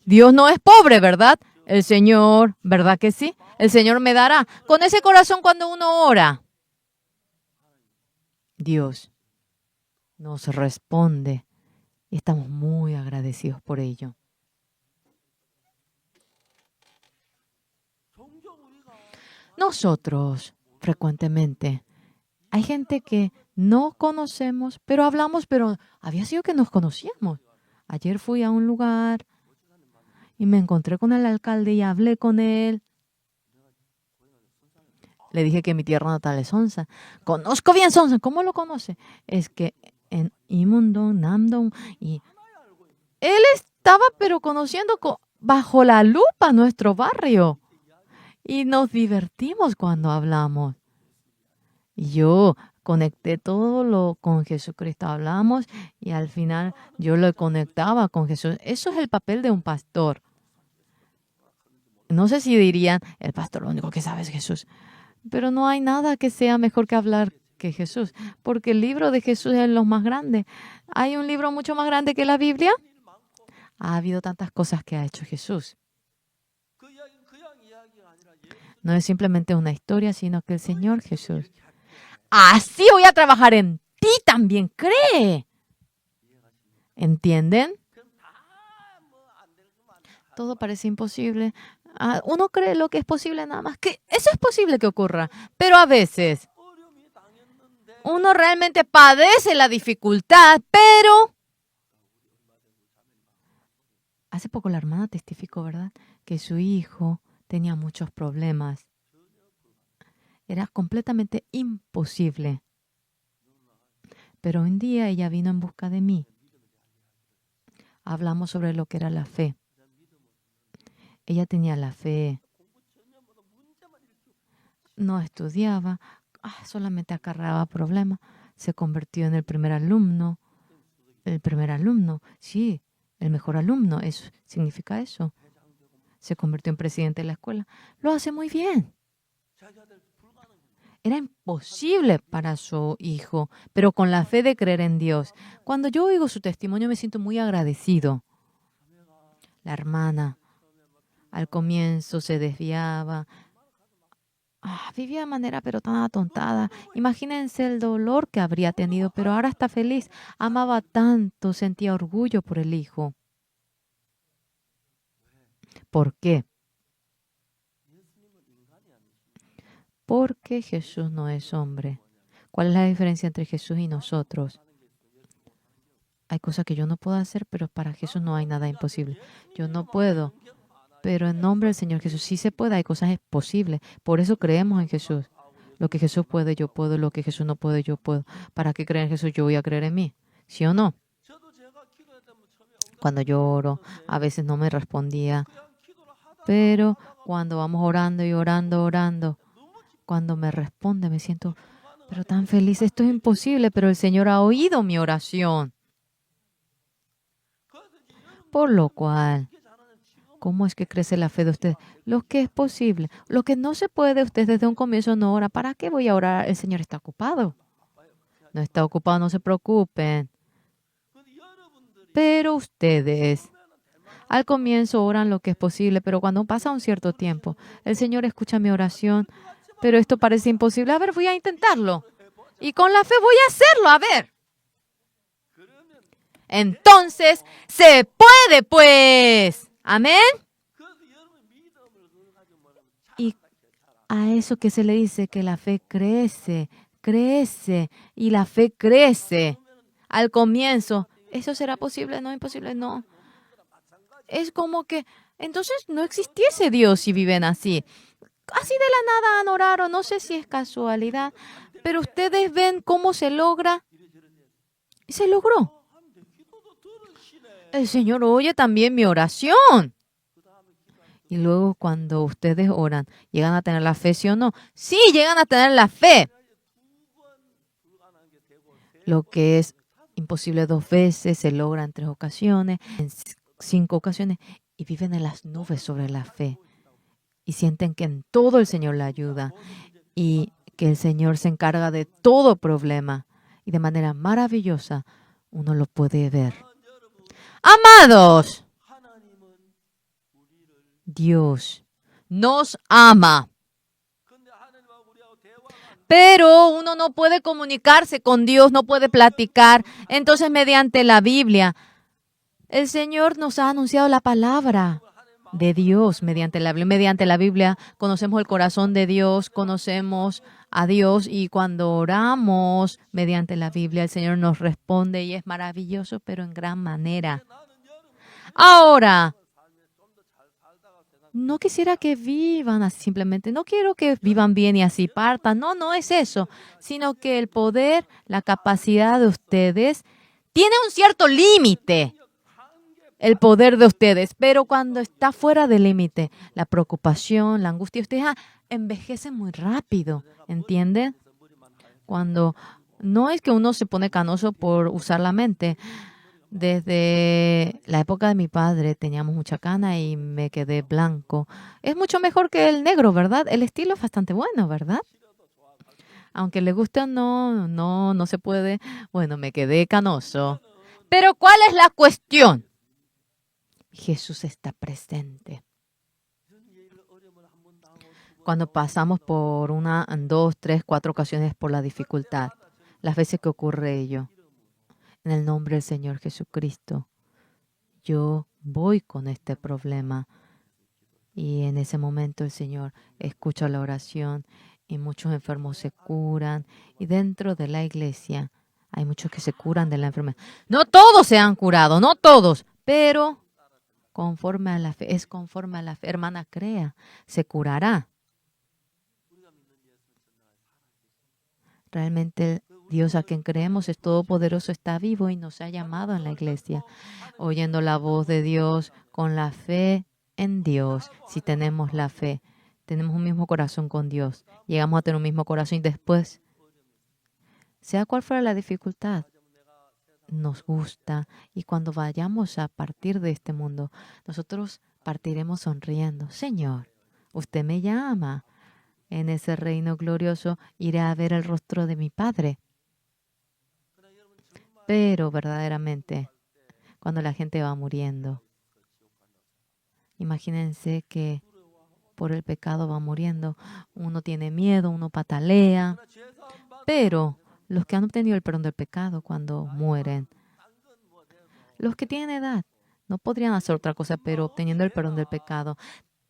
Dios no es pobre, ¿verdad? El Señor, ¿verdad que sí? El Señor me dará. Con ese corazón cuando uno ora, Dios nos responde y estamos muy agradecidos por ello. Nosotros, frecuentemente, hay gente que no conocemos, pero hablamos, pero había sido que nos conocíamos. Ayer fui a un lugar y me encontré con el alcalde y hablé con él. Le dije que mi tierra natal es Sonsa. Conozco bien Sonsa. ¿Cómo lo conoce? Es que en Imundong, Namdong, y él estaba pero conociendo bajo la lupa nuestro barrio. Y nos divertimos cuando hablamos. Y yo conecté todo lo con Jesucristo. Hablamos y al final yo lo conectaba con Jesús. Eso es el papel de un pastor. No sé si dirían, el pastor lo único que sabe es Jesús. Pero no hay nada que sea mejor que hablar que Jesús. Porque el libro de Jesús es lo más grande. ¿Hay un libro mucho más grande que la Biblia? Ha habido tantas cosas que ha hecho Jesús. No es simplemente una historia, sino que el Señor Jesús. Así voy a trabajar en ti también, cree. ¿Entienden? Todo parece imposible. Uno cree lo que es posible nada más, que eso es posible que ocurra. Pero a veces uno realmente padece la dificultad, pero hace poco la hermana testificó, ¿verdad? Que su hijo tenía muchos problemas. Era completamente imposible. Pero un día ella vino en busca de mí. Hablamos sobre lo que era la fe. Ella tenía la fe. No estudiaba, solamente acarreaba problemas. Se convirtió en el primer alumno. El primer alumno, sí, el mejor alumno. Eso significa eso. Se convirtió en presidente de la escuela. Lo hace muy bien. Era imposible para su hijo, pero con la fe de creer en Dios. Cuando yo oigo su testimonio me siento muy agradecido. La hermana al comienzo se desviaba. Vivía de manera pero tan atontada. Imagínense el dolor que habría tenido, pero ahora está feliz. Amaba tanto, sentía orgullo por el hijo. ¿Por qué? Porque Jesús no es hombre. ¿Cuál es la diferencia entre Jesús y nosotros? Hay cosas que yo no puedo hacer, pero para Jesús no hay nada imposible. Yo no puedo, pero en nombre del Señor Jesús sí se puede. Hay cosas posibles. Por eso creemos en Jesús. Lo que Jesús puede, yo puedo. Lo que Jesús no puede, yo puedo. ¿Para qué creer en Jesús? Yo voy a creer en mí. ¿Sí o no? Cuando yo oro, a veces no me respondía. Pero cuando vamos orando y orando, orando, cuando me responde, me siento, pero tan feliz. Esto es imposible, pero el Señor ha oído mi oración. Por lo cual, ¿cómo es que crece la fe de ustedes? Lo que es posible. Lo que no se puede, ustedes desde un comienzo no ora. ¿Para qué voy a orar? El Señor está ocupado. No está ocupado, no se preocupen. Pero ustedes, al comienzo oran lo que es posible, pero cuando pasa un cierto tiempo, el Señor escucha mi oración, pero esto parece imposible. A ver, voy a intentarlo. Y con la fe voy a hacerlo, a ver. Entonces, se puede, pues. Amén. Y a eso que se le dice que la fe crece, crece y la fe crece. Al comienzo, ¿eso será posible? No, imposible, no. Es como que entonces no existiese Dios si viven así. Así de la nada han orado, no sé si es casualidad, pero ustedes ven cómo se logra. Y se logró. El Señor oye también mi oración. Y luego cuando ustedes oran, ¿llegan a tener la fe, sí o no? Sí, llegan a tener la fe. Lo que es imposible 2 veces, se logra en 3 ocasiones, en 5 ocasiones, y viven en las nubes sobre la fe. Y sienten que en todo el Señor le ayuda y que el Señor se encarga de todo problema. Y de manera maravillosa uno lo puede ver. Amados, Dios nos ama. Pero uno no puede comunicarse con Dios, no puede platicar. Entonces, mediante la Biblia, el Señor nos ha anunciado la palabra de Dios mediante la Biblia. Mediante la Biblia conocemos el corazón de Dios, conocemos a Dios y cuando oramos mediante la Biblia, el Señor nos responde y es maravilloso, pero en gran manera. Ahora, no quisiera que vivan así simplemente, no quiero que vivan bien y así partan, no, no es eso, sino que el poder, la capacidad de ustedes tiene un cierto límite, el poder de ustedes, pero cuando está fuera del límite, la preocupación, la angustia, ustedes envejecen muy rápido, ¿entienden? Cuando no es que uno se pone canoso por usar la mente. Desde la época de mi padre teníamos mucha cana y me quedé blanco. Es mucho mejor que el negro, ¿verdad? El estilo es bastante bueno, ¿verdad? Aunque le guste o no, no se puede. Bueno, me quedé canoso. Pero ¿cuál es la cuestión? Jesús está presente. Cuando pasamos por 1, 2, 3, 4 ocasiones por la dificultad, las veces que ocurre ello, en el nombre del Señor Jesucristo, yo voy con este problema. Y en ese momento el Señor escucha la oración y muchos enfermos se curan. Y dentro de la iglesia hay muchos que se curan de la enfermedad. No todos se han curado, no todos, pero conforme a la fe, es conforme a la fe. Hermana, crea, se curará. Realmente Dios a quien creemos es todopoderoso, está vivo y nos ha llamado en la iglesia, oyendo la voz de Dios con la fe en Dios. Si tenemos la fe, tenemos un mismo corazón con Dios, llegamos a tener un mismo corazón y después, sea cual fuera la dificultad, nos gusta y cuando vayamos a partir de este mundo, nosotros partiremos sonriendo. Señor, usted me llama. En ese reino glorioso iré a ver el rostro de mi Padre. Pero verdaderamente, cuando la gente va muriendo, imagínense que por el pecado va muriendo, uno tiene miedo, uno patalea, pero los que han obtenido el perdón del pecado cuando mueren, los que tienen edad, no podrían hacer otra cosa, pero obteniendo el perdón del pecado,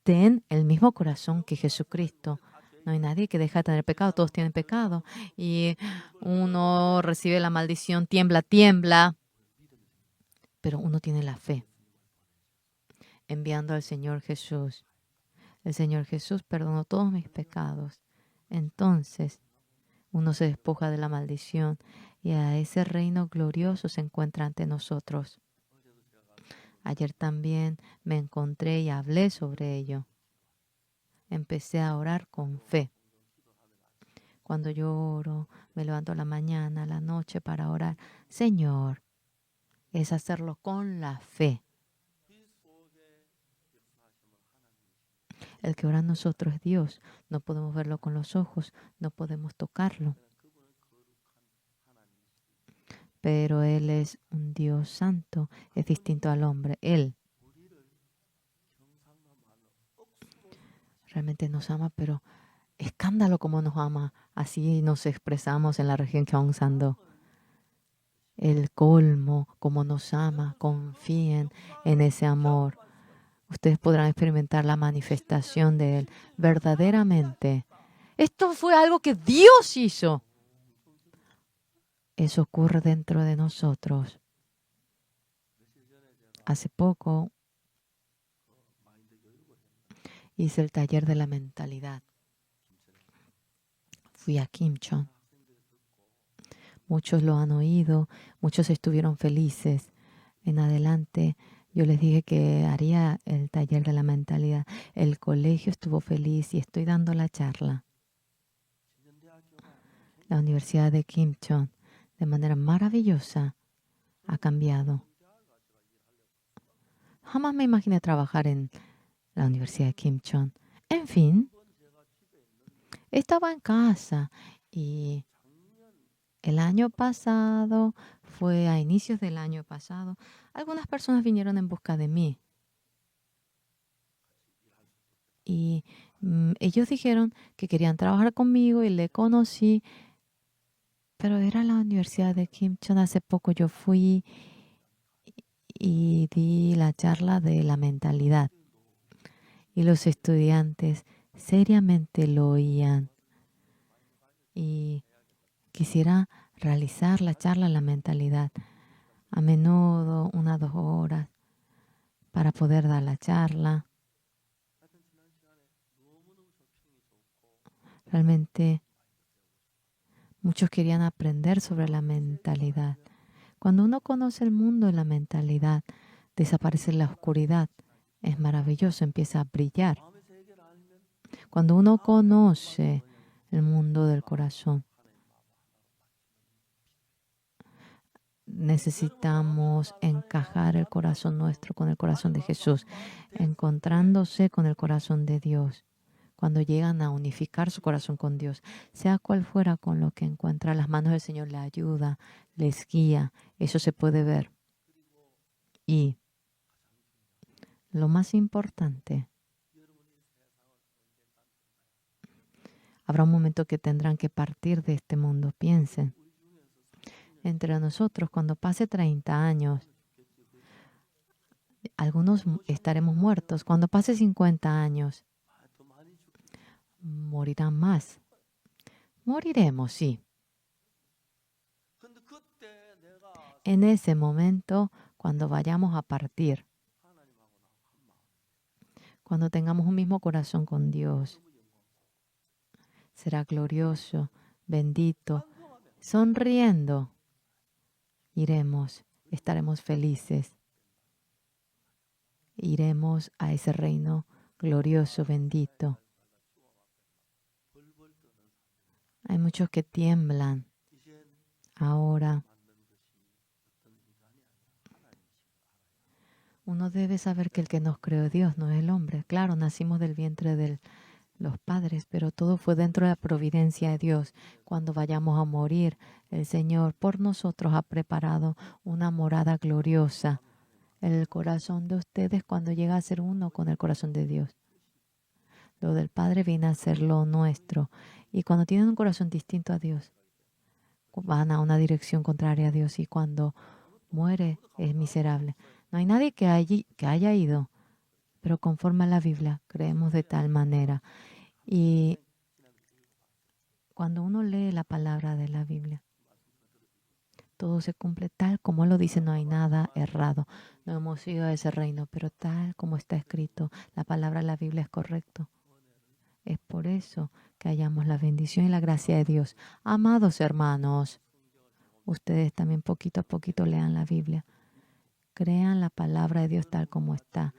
ten el mismo corazón que Jesucristo. No hay nadie que deja de tener pecado, todos tienen pecado. Y uno recibe la maldición, tiembla, tiembla, pero uno tiene la fe, enviando al Señor Jesús. El Señor Jesús perdonó todos mis pecados. Entonces uno se despoja de la maldición y a ese reino glorioso se encuentra ante nosotros. Ayer también me encontré y hablé sobre ello. Empecé a orar con fe. Cuando yo oro, me levanto a la mañana, a la noche para orar. Señor, es hacerlo con la fe. El que ora en nosotros es Dios. No podemos verlo con los ojos, no podemos tocarlo. Pero Él es un Dios santo, es distinto al hombre. Él realmente nos ama, pero escándalo como nos ama. Así nos expresamos en la región Gyeongsang-do. El colmo, como nos ama. Confíen en ese amor. Ustedes podrán experimentar la manifestación de Él verdaderamente. Esto fue algo que Dios hizo. Eso ocurre dentro de nosotros. Hace poco hice el taller de la mentalidad. Fui a Kimchon. Muchos lo han oído, muchos estuvieron felices. En adelante yo les dije que haría el taller de la mentalidad. El colegio estuvo feliz y estoy dando la charla. La Universidad de Kimchon, de manera maravillosa, ha cambiado. Jamás me imaginé trabajar en la Universidad de Kimchon. En fin, estaba en casa y el año pasado, fue a inicios del año pasado, algunas personas vinieron en busca de mí. Y ellos dijeron que querían trabajar conmigo y le conocí, pero era la Universidad de Kimchon. Hace poco yo fui y di la charla de la mentalidad. Y los estudiantes seriamente lo oían. Y quisiera realizar la charla de la mentalidad a menudo, 1 o 2 horas, para poder dar la charla. Realmente muchos querían aprender sobre la mentalidad. Cuando uno conoce el mundo de la mentalidad, desaparece la oscuridad. Es maravilloso, empieza a brillar. Cuando uno conoce el mundo del corazón, necesitamos encajar el corazón nuestro con el corazón de Jesús, encontrándose con el corazón de Dios. Cuando llegan a unificar su corazón con Dios, sea cual fuera con lo que encuentra, las manos del Señor le ayuda, les guía. Eso se puede ver. Y lo más importante, habrá un momento que tendrán que partir de este mundo. Piensen, entre nosotros, cuando pase 30 años, algunos estaremos muertos. Cuando pase 50 años, morirán más. Moriremos, sí. En ese momento, cuando vayamos a partir, cuando tengamos un mismo corazón con Dios, será glorioso, bendito, sonriendo. Iremos, estaremos felices. Iremos a ese reino glorioso, bendito. Hay muchos que tiemblan ahora. Uno debe saber que el que nos creó Dios, no es el hombre. Claro, nacimos del vientre de los padres, pero todo fue dentro de la providencia de Dios. Cuando vayamos a morir, el Señor por nosotros ha preparado una morada gloriosa. El corazón de ustedes cuando llega a ser uno con el corazón de Dios. Lo del Padre viene a ser lo nuestro. Y cuando tienen un corazón distinto a Dios, van a una dirección contraria a Dios y cuando muere es miserable. No hay nadie que haya ido, pero conforme a la Biblia creemos de tal manera. Y Cuando uno lee la palabra de la Biblia, todo se cumple tal como lo dice, no hay nada errado. No hemos ido a ese reino, pero tal como está escrito, la palabra de la Biblia es correcto. Es por eso que hallamos la bendición y la gracia de Dios. Amados hermanos, ustedes también poquito a poquito lean la Biblia. Crean la palabra de Dios tal como está.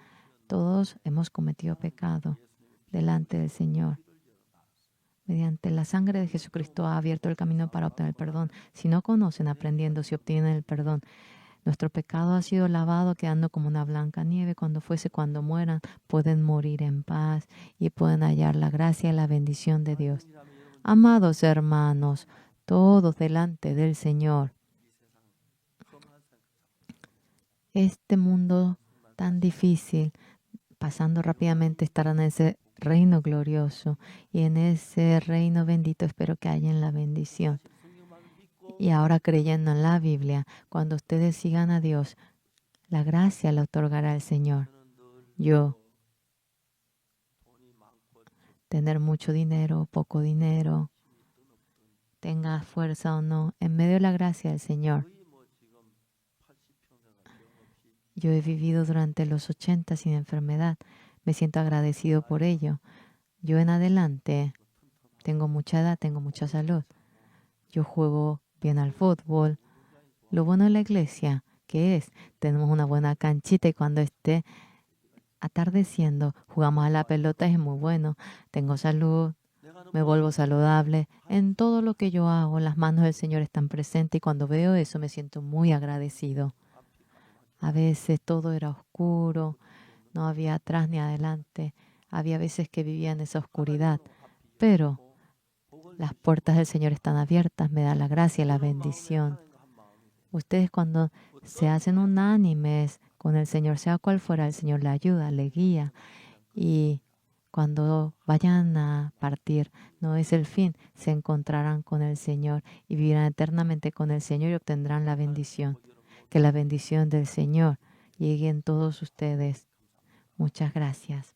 Todos hemos cometido pecado delante del Señor. Mediante la sangre de Jesucristo ha abierto el camino para obtener el perdón. Si no conocen, aprendiendo, si obtienen el perdón, nuestro pecado ha sido lavado, quedando como una blanca nieve. Cuando mueran, pueden morir en paz y pueden hallar la gracia y la bendición de Dios. Amados hermanos, todos delante del Señor. Este mundo tan difícil, pasando rápidamente, estarán en ese reino glorioso y en ese reino bendito espero que hayan la bendición. Y ahora creyendo en la Biblia, cuando ustedes sigan a Dios, la gracia la otorgará el Señor. Yo, tener mucho dinero, poco dinero, tenga fuerza o no, en medio de la gracia del Señor. Yo he vivido durante los 80 sin enfermedad. Me siento agradecido por ello. Yo en adelante tengo mucha edad, tengo mucha salud. Yo juego bien al fútbol. Lo bueno de la iglesia, que es, tenemos una buena canchita y cuando esté atardeciendo, jugamos a la pelota, es muy bueno. Tengo salud, me vuelvo saludable. En todo lo que yo hago, las manos del Señor están presentes y cuando veo eso me siento muy agradecido. A veces todo era oscuro, no había atrás ni adelante. Había veces que vivía en esa oscuridad, pero las puertas del Señor están abiertas, me da la gracia y la bendición. Ustedes cuando se hacen unánimes con el Señor, sea cual fuera, el Señor le ayuda, le guía. Y cuando vayan a partir, no es el fin, se encontrarán con el Señor y vivirán eternamente con el Señor y obtendrán la bendición. Que la bendición del Señor llegue en todos ustedes. Muchas gracias.